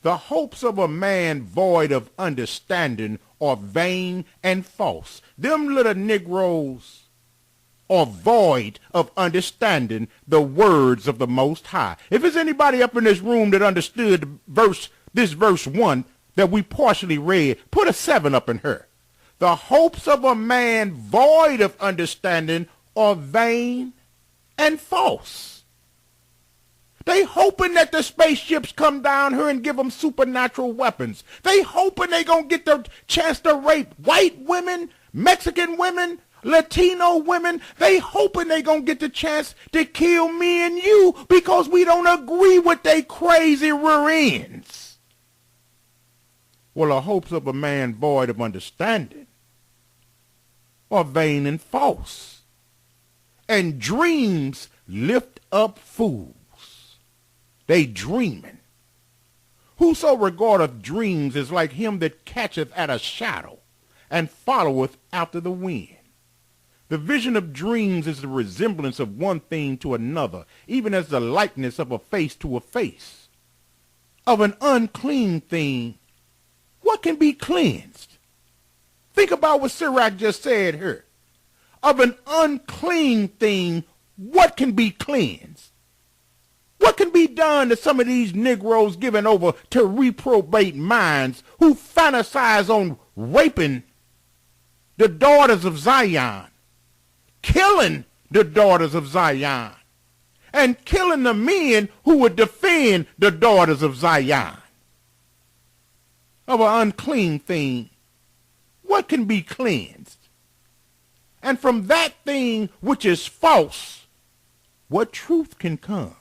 the hopes of a man void of understanding are vain and false. Them little Negroes are void of understanding the words of the Most High. If there's anybody up in this room that understood this verse 1 that we partially read, put a 7 up in her. The hopes of a man void of understanding are vain and false. They hoping that the spaceships come down here and give them supernatural weapons. They hoping they gonna get the chance to rape white women, Mexican women, Latino women. They hoping they gonna get the chance to kill me and you because we don't agree with they crazy rear ends. Well, the hopes of a man void of understanding are vain and false, and dreams lift up fools. They dreaming. Whoso regardeth dreams is like him that catcheth at a shadow, and followeth after the wind. The vision of dreams is the resemblance of one thing to another, even as the likeness of a face to a face. Of an unclean thing, what can be cleansed? Think about what Sirach just said here. Of an unclean thing, what can be cleansed? What can be done to some of these Negroes given over to reprobate minds who fantasize on raping the daughters of Zion, killing the daughters of Zion, and killing the men who would defend the daughters of Zion? Of an unclean thing, what can be cleansed? And from that thing which is false, what truth can come?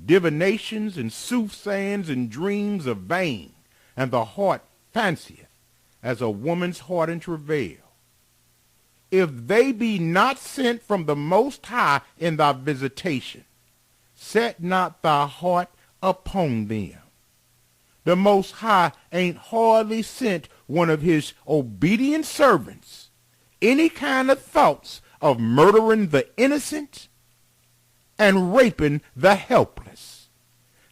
Divinations and soothsayings and dreams are vain, and the heart fancieth as a woman's heart in travail. If they be not sent from the Most High in thy visitation, set not thy heart upon them. The Most High ain't hardly sent one of his obedient servants any kind of thoughts of murdering the innocent and raping the helpless.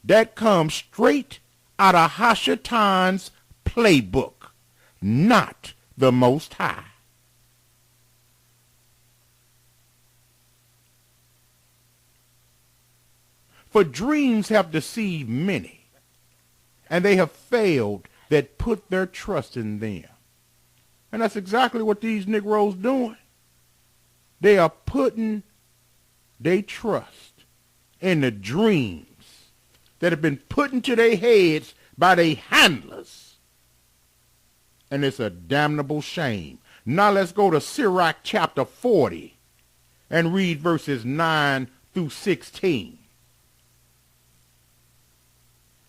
That comes straight out of Hashatan's playbook, not the Most High. For dreams have deceived many, and they have failed that put their trust in them. And that's exactly what these Negroes doing. They are putting their trust in the dreams that have been put into their heads by their handlers. And it's a damnable shame. Now let's go to Sirach chapter 40 and read verses 9 through 16.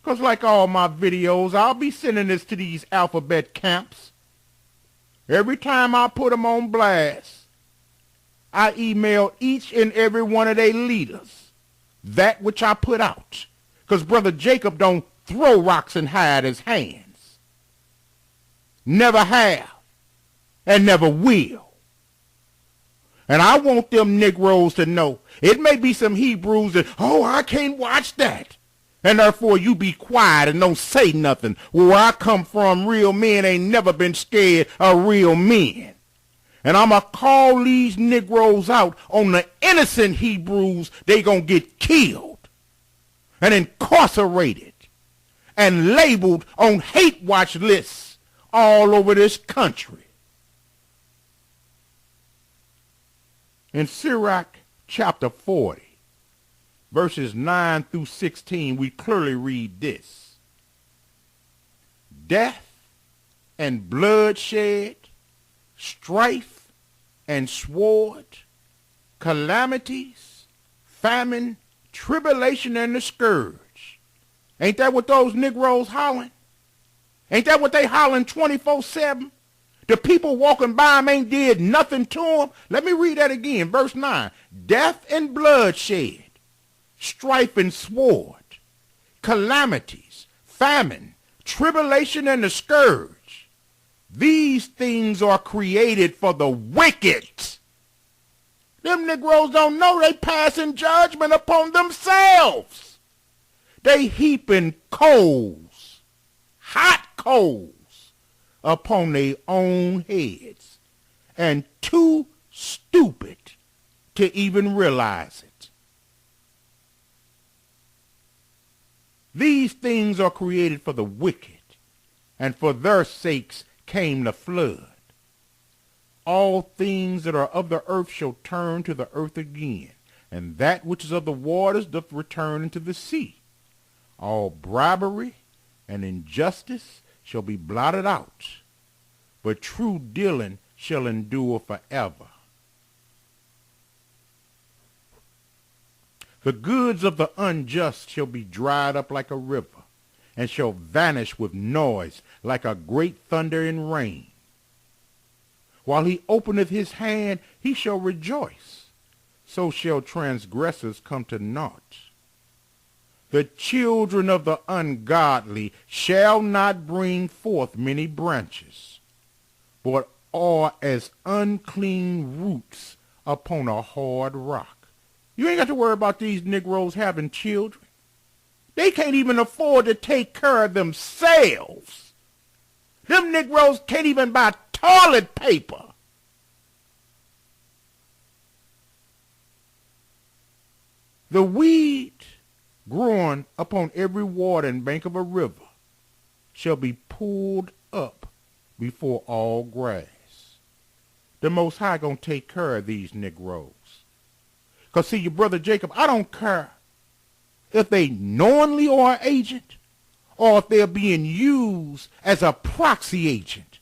Because like all my videos, I'll be sending this to these alphabet camps. Every time I put them on blast, I email each and every one of their leaders that which I put out. Because Brother Jacob don't throw rocks and hide his hands. Never have and never will. And I want them Negroes to know, it may be some Hebrews that, oh, I can't watch that. And therefore you be quiet and don't say nothing. Where I come from, real men ain't never been scared of real men. And I'm going to call these Negroes out on the innocent Hebrews. They going to get killed and incarcerated and labeled on hate watch lists all over this country. In Sirach chapter 40, verses 9 through 16, we clearly read this. Death and bloodshed, strife and sword, calamities, famine, tribulation, and the scourge. Ain't that what those Negroes hollering? Ain't that what they hollering 24/7? The people walking by them ain't did nothing to them. Let me read that again. Verse 9. Death and bloodshed, strife and sword, calamities, famine, tribulation, and the scourge. These things are created for the wicked. Them Negroes don't know they passing judgment upon themselves. They heaping coals, hot coals, upon their own heads, and too stupid to even realize it. These things are created for the wicked, and for their sakes came the flood. All things that are of the earth shall turn to the earth again, and that which is of the waters doth return into the sea. All bribery and injustice shall be blotted out, but true dealing shall endure forever. The goods of the unjust shall be dried up like a river, and shall vanish with noise like a great thunder and rain. While he openeth his hand, he shall rejoice. So shall transgressors come to naught. The children of the ungodly shall not bring forth many branches, but are as unclean roots upon a hard rock. You ain't got to worry about these Negroes having children. They can't even afford to take care of themselves. Them Negroes can't even buy toilet paper. The weed growing upon every watering bank of a river shall be pulled up before all grass. The Most High gonna take care of these Negroes. Because see, your brother Jacob, I don't care if they knowingly are an agent or if they're being used as a proxy agent.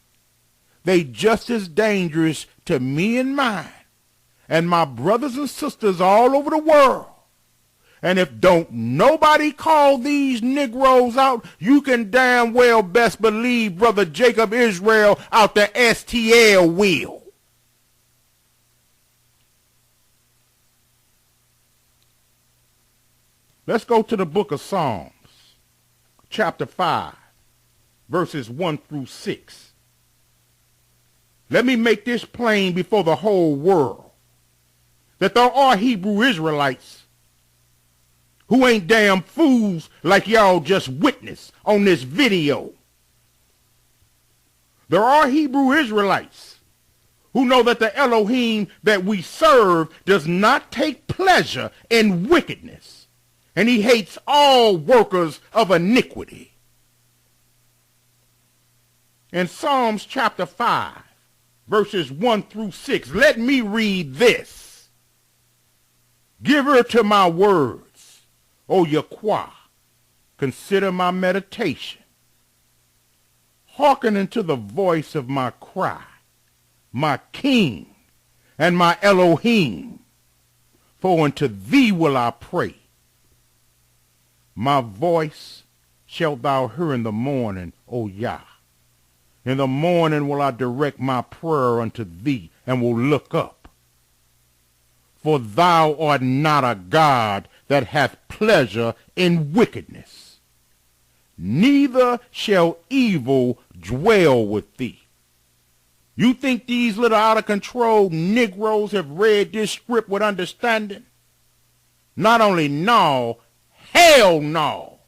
They just as dangerous to me and mine and my brothers and sisters all over the world. And if don't nobody call these Negroes out, you can damn well best believe Brother Jacob Israel out the STL will. Let's go to the book of Psalms, chapter 5, verses 1 through 6. Let me make this plain before the whole world, that there are Hebrew Israelites who ain't damn fools like y'all just witnessed on this video. There are Hebrew Israelites who know that the Elohim that we serve does not take pleasure in wickedness, and he hates all workers of iniquity. In Psalms chapter 5, verses 1 through 6, let me read this. Give ear to my words, O Yahweh, consider my meditation. Hearken unto the voice of my cry, my King and my Elohim, for unto thee will I pray. My voice shalt thou hear in the morning, O Yah. In the morning will I direct my prayer unto thee, and will look up. For thou art not a God that hath pleasure in wickedness, neither shall evil dwell with thee. You think these little out-of-control Negroes have read this script with understanding? Not only no, hell no.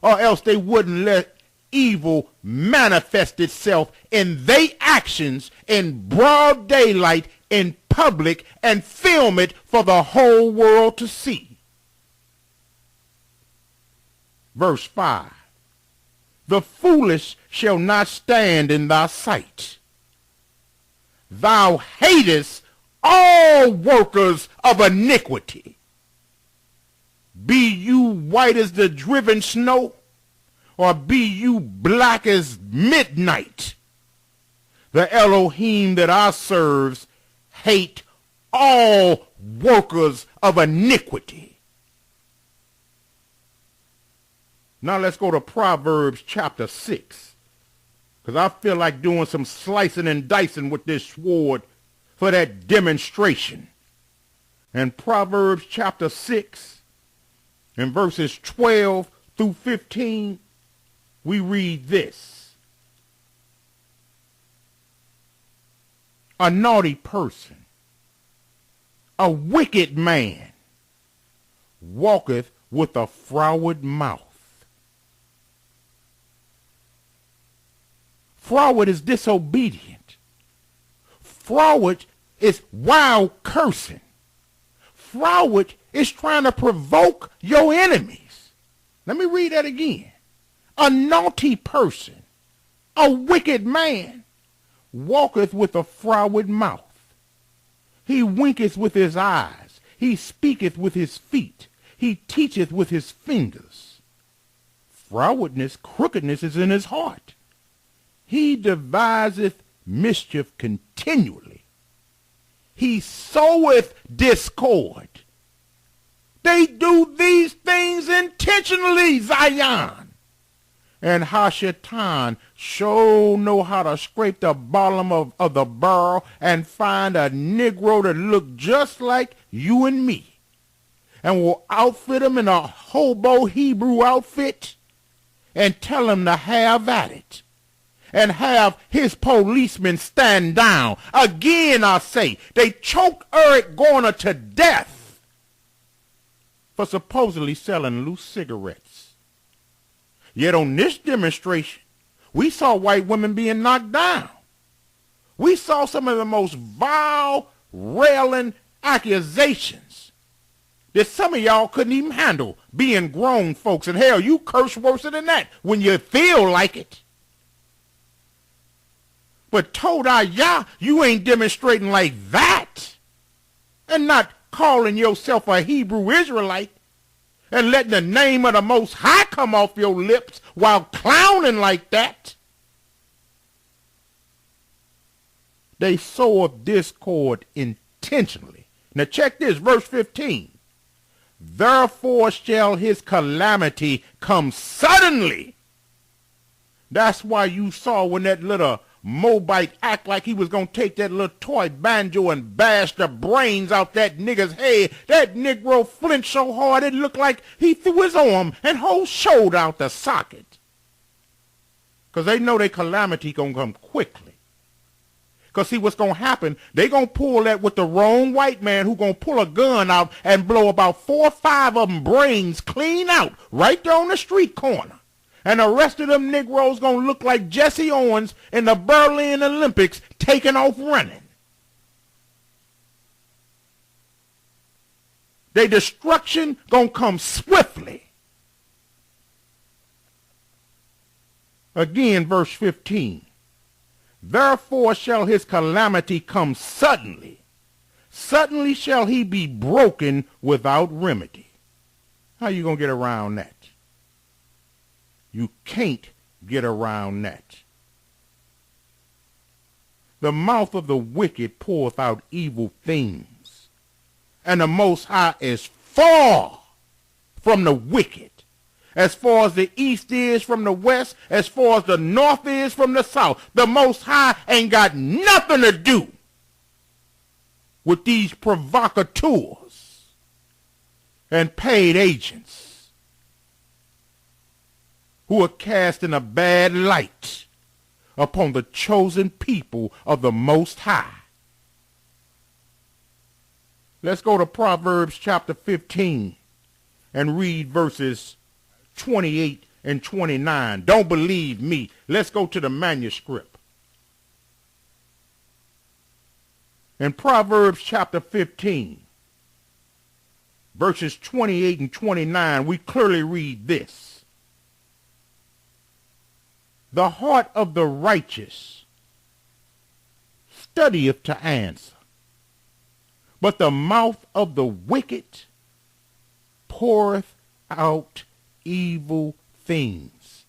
or else they wouldn't let evil manifest itself in their actions in broad daylight in public and film it for the whole world to see. Verse 5. The foolish shall not stand in thy sight. Thou hatest all workers of iniquity. Be you white as the driven snow, or be you black as midnight. The Elohim that I serve hate all workers of iniquity. Now let's go to Proverbs chapter 6, because I feel like doing some slicing and dicing with this sword for that demonstration. In Proverbs chapter 6, in verses 12 through 15, we read this. A naughty person, a wicked man, walketh with a froward mouth. Froward is disobedient. Froward is wild cursing. Froward is trying to provoke your enemies. Let me read that again. A naughty person, a wicked man, walketh with a froward mouth. He winketh with his eyes. He speaketh with his feet. He teacheth with his fingers. Frowardness, crookedness is in his heart. He deviseth mischief continually. He soweth discord. They do these things intentionally, Zion. And Hashatan sure know how to scrape the bottom of the barrel and find a Negro that look just like you and me, and will outfit him in a hobo Hebrew outfit and tell him to have at it, and have his policemen stand down. Again, I say, they choked Eric Garner to death for supposedly selling loose cigarettes. Yet on this demonstration, we saw white women being knocked down. We saw some of the most vile, railing accusations that some of y'all couldn't even handle, being grown folks. And hell, you curse worse than that when you feel like it. But Todayah, you ain't demonstrating like that, and not calling yourself a Hebrew Israelite and letting the name of the Most High come off your lips while clowning like that. They sow up discord intentionally. Now check this, verse 15. Therefore shall his calamity come suddenly. That's why you saw when that little Mobite act like he was going to take that little toy banjo and bash the brains out that nigga's head. That Negro flinched so hard it looked like he threw his arm and whole shoulder out the socket. Because they know their calamity going to come quickly. Because see what's going to happen, they going to pull that with the wrong white man who going to pull a gun out and blow about 4 or 5 of them brains clean out right there on the street corner. And the rest of them Negroes going to look like Jesse Owens in the Berlin Olympics taking off running. Their destruction going to come swiftly. Again, verse 15. Therefore shall his calamity come suddenly. Suddenly shall he be broken without remedy. How you going to get around that? You can't get around that. The mouth of the wicked poureth out evil things, and the Most High is far from the wicked. As far as the east is from the west, as far as the north is from the south, the Most High ain't got nothing to do with these provocateurs and paid agents who are casting a bad light upon the chosen people of the Most High. Let's go to Proverbs chapter 15 and read verses 28 and 29. Don't believe me. Let's go to the manuscript. In Proverbs chapter 15, verses 28 and 29, we clearly read this. The heart of the righteous studieth to answer, but the mouth of the wicked poureth out evil things.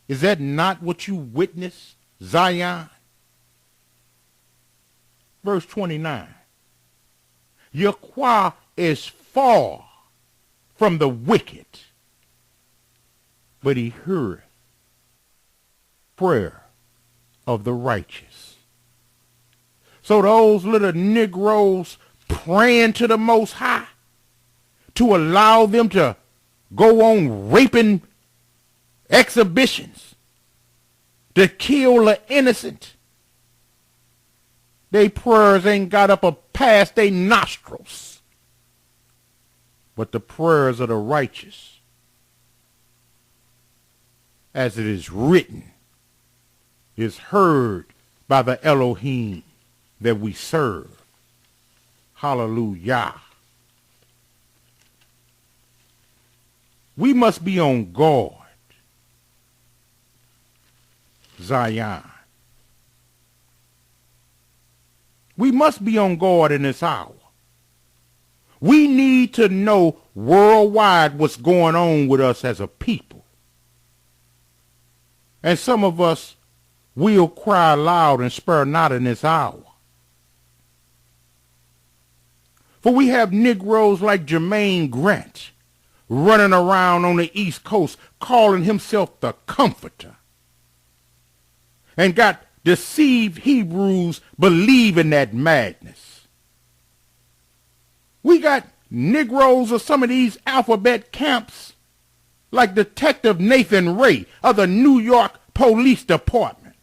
Is that not what you witness, Zion? Verse 29. Yahweh is far from the wicked, but he heareth prayer of the righteous. So those little Negroes praying to the Most High to allow them to go on raping exhibitions, to kill the innocent, they prayers ain't got up past their nostrils. But the prayers of the righteous, as it is written, is heard by the Elohim that we serve. Hallelujah. We must be on guard, Zion. We must be on guard in this hour. We need to know worldwide what's going on with us as a people. And some of us will cry loud and spare not in this hour. For we have Negroes like Jermaine Grant running around on the East Coast calling himself the Comforter, and got deceived Hebrews believing that madness. We got Negroes of some of these alphabet camps like Detective Nathan Ray of the New York Police Department,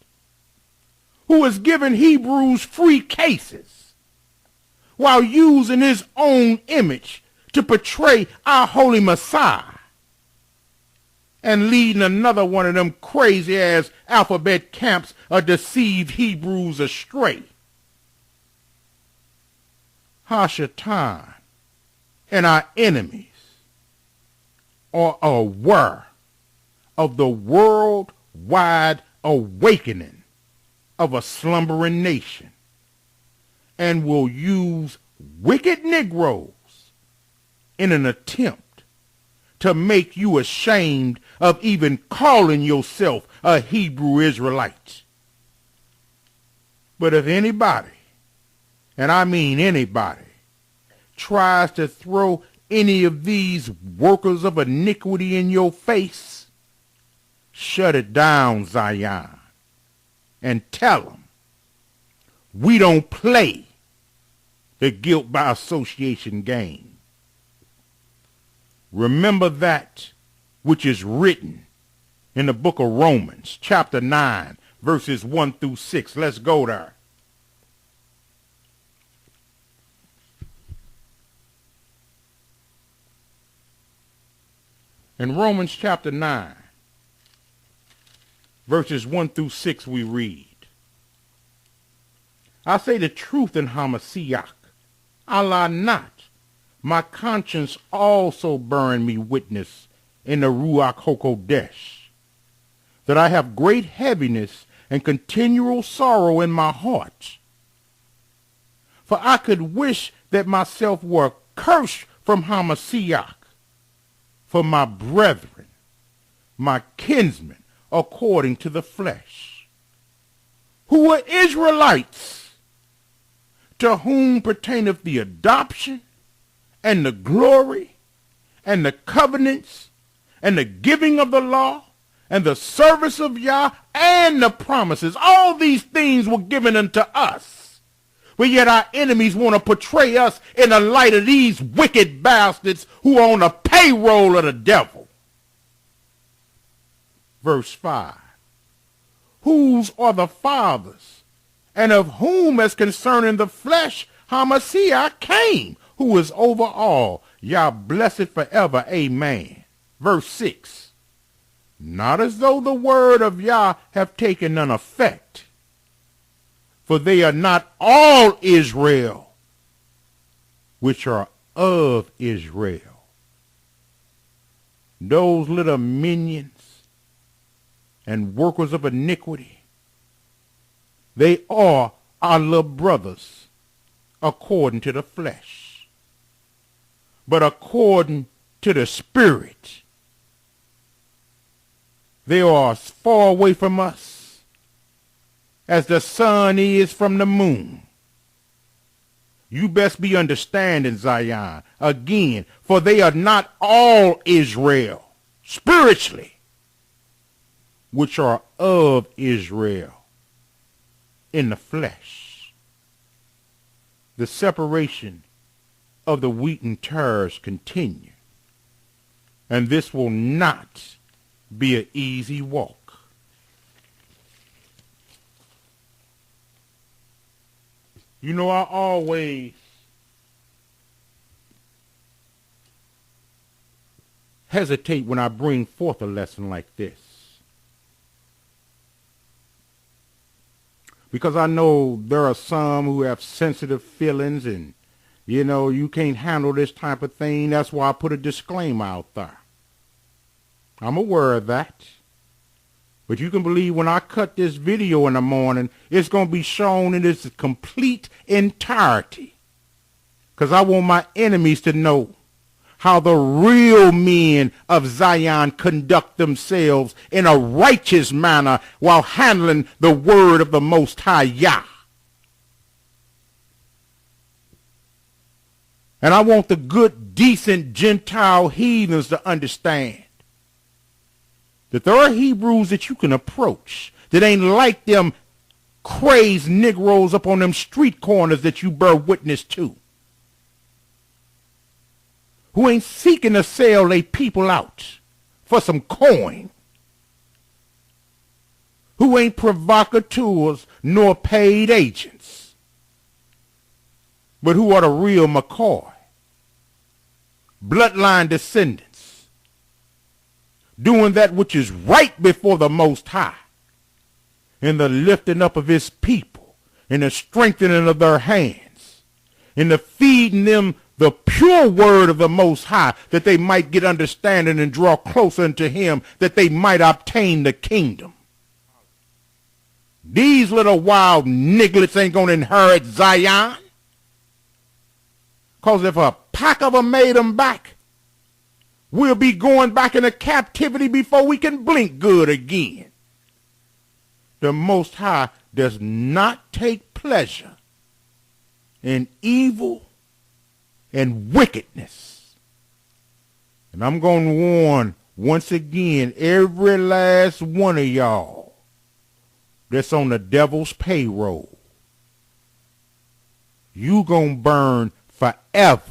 who is giving Hebrews free cases while using his own image to portray our Holy Messiah, and leading another one of them crazy-ass alphabet camps of deceived Hebrews astray. Hashatan and our enemies are aware of the worldwide awakening of a slumbering nation, and will use wicked Negroes in an attempt to make you ashamed of even calling yourself a Hebrew Israelite. But if anybody, and I mean anybody, tries to throw any of these workers of iniquity in your face, shut it down, Zion, and tell them we don't play the guilt by association game. Remember that which is written in the book of Romans, chapter 9, verses 1 through 6. Let's go there. In Romans chapter 9, verses 1 through 6, we read, I say the truth in Hamashiach, I lie not. My conscience also bearing me witness in the Ruach HaKodesh, that I have great heaviness and continual sorrow in my heart. For I could wish that myself were cursed from Hamashiach, for my brethren, my kinsmen, according to the flesh, who are Israelites, to whom pertaineth the adoption, and the glory, and the covenants, and the giving of the law, and the service of Yah, and the promises. All these things were given unto us. But yet our enemies want to portray us in the light of these wicked bastards who are on the payroll of the devil. Verse 5. Whose are the fathers, and of whom as concerning the flesh Hamashiach came, who is over all, Yah blessed forever, amen. Verse 6. not as though the word of Yah have taken none effect. For they are not all Israel, which are of Israel. Those little minions and workers of iniquity, they are our little brothers according to the flesh. But according to the Spirit, they are as far away from us as the sun is from the moon. You best be understanding, Zion, again, for they are not all Israel, spiritually, which are of Israel in the flesh. The separation of the wheat and tares continue, and this will not be an easy walk. You know, I always hesitate when I bring forth a lesson like this, because I know there are some who have sensitive feelings and, you know, you can't handle this type of thing. That's why I put a disclaimer out there. I'm aware of that. But you can believe when I cut this video in the morning, it's going to be shown in its complete entirety. Because I want my enemies to know how the real men of Zion conduct themselves in a righteous manner while handling the word of the Most High Yah. And I want the good, decent Gentile heathens to understand that there are Hebrews that you can approach that ain't like them crazed Negroes up on them street corners that you bear witness to, who ain't seeking to sell they people out for some coin, who ain't provocateurs nor paid agents, but who are the real McCoy, bloodline descendants, doing that which is right before the Most High, in the lifting up of his people, in the strengthening of their hands, in the feeding them the pure word of the Most High, that they might get understanding and draw closer unto him, that they might obtain the kingdom. These little wild nigglets ain't going to inherit Zion, because if a pack of them made them back, we'll be going back into captivity before we can blink good again. The Most High does not take pleasure in evil and wickedness. And I'm going to warn once again every last one of y'all that's on the devil's payroll. You gonna burn forever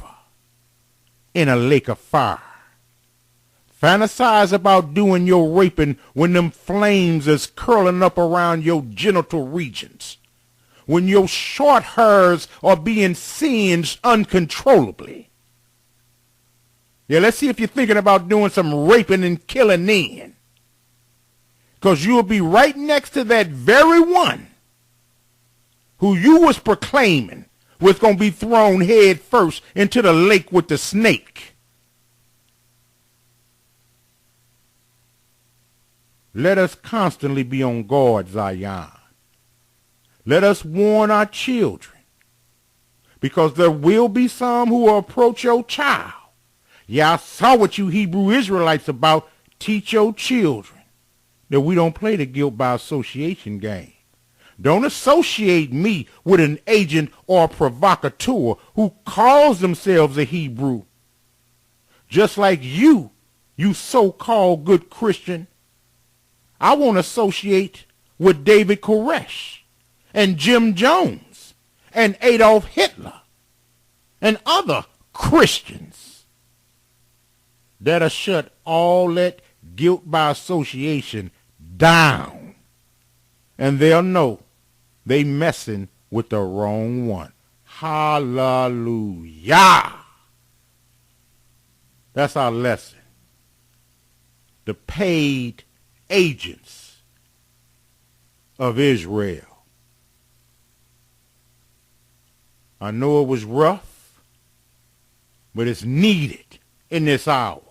in a lake of fire. Fantasize about doing your raping when them flames is curling up around your genital regions, when your short hairs are being singed uncontrollably. Yeah, let's see if you're thinking about doing some raping and killing then, because you'll be right next to that very one who you was proclaiming was going to be thrown head first into the lake with the snake. Let us constantly be on guard, Zion. Let us warn our children, because there will be some who will approach your child. Yeah, I saw what you Hebrew Israelites about. Teach your children that we don't play the guilt by association game. Don't associate me with an agent or a provocateur who calls themselves a Hebrew. Just like you so-called good Christian, I won't associate with David Koresh and Jim Jones and Adolf Hitler and other Christians that'll shut all that guilt by association down, and they'll know they messing with the wrong one. Hallelujah. That's our lesson. The paid agents of Israel. I know it was rough, but it's needed in this hour.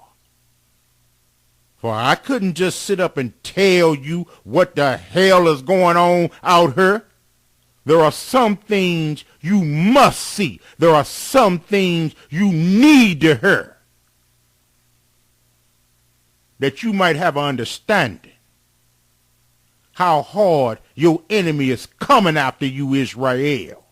For I couldn't just sit up and tell you what the hell is going on out here. There are some things you must see. There are some things you need to hear, that you might have an understanding how hard your enemy is coming after you, Israel.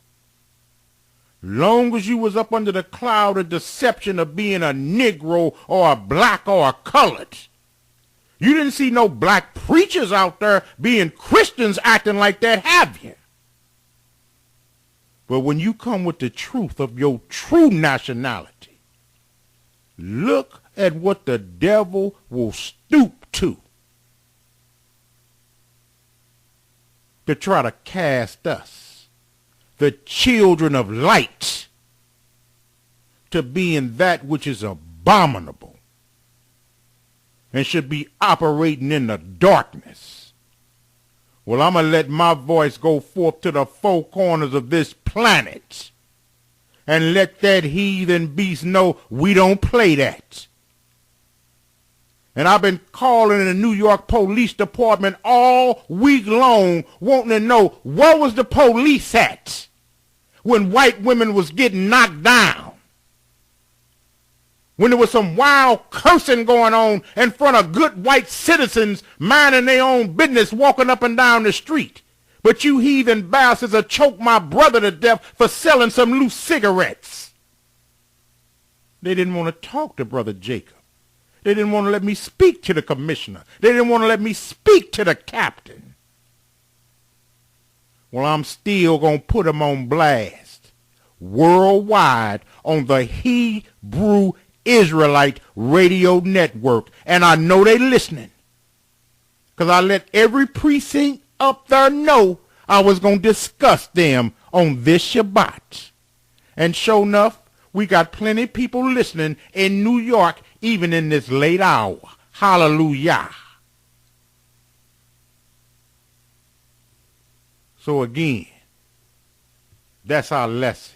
Long as you was up under the cloud of deception of being a Negro or a black or a colored, you didn't see no black preachers out there being Christians acting like that, have you? But when you come with the truth of your true nationality, look at what the devil will stoop to try to cast us, the children of light, to being that which is abominable and should be operating in the darkness. Well, I'm going to let my voice go forth to the four corners of this planet and let that heathen beast know we don't play that. And I've been calling the New York Police Department all week long wanting to know where was the police at when white women was getting knocked down, when there was some wild cursing going on in front of good white citizens minding their own business walking up and down the street. But you heathen bastards have choked my brother to death for selling some loose cigarettes. They didn't want to talk to Brother Jacob. They didn't want to let me speak to the commissioner. They didn't want to let me speak to the captain. Well, I'm still going to put them on blast worldwide on the Hebrew Israelite radio network. And I know they listening, because I let every precinct up there know I was going to discuss them on this Shabbat. And sure enough, we got plenty of people listening in New York, even in this late hour. Hallelujah. So again, that's our lesson.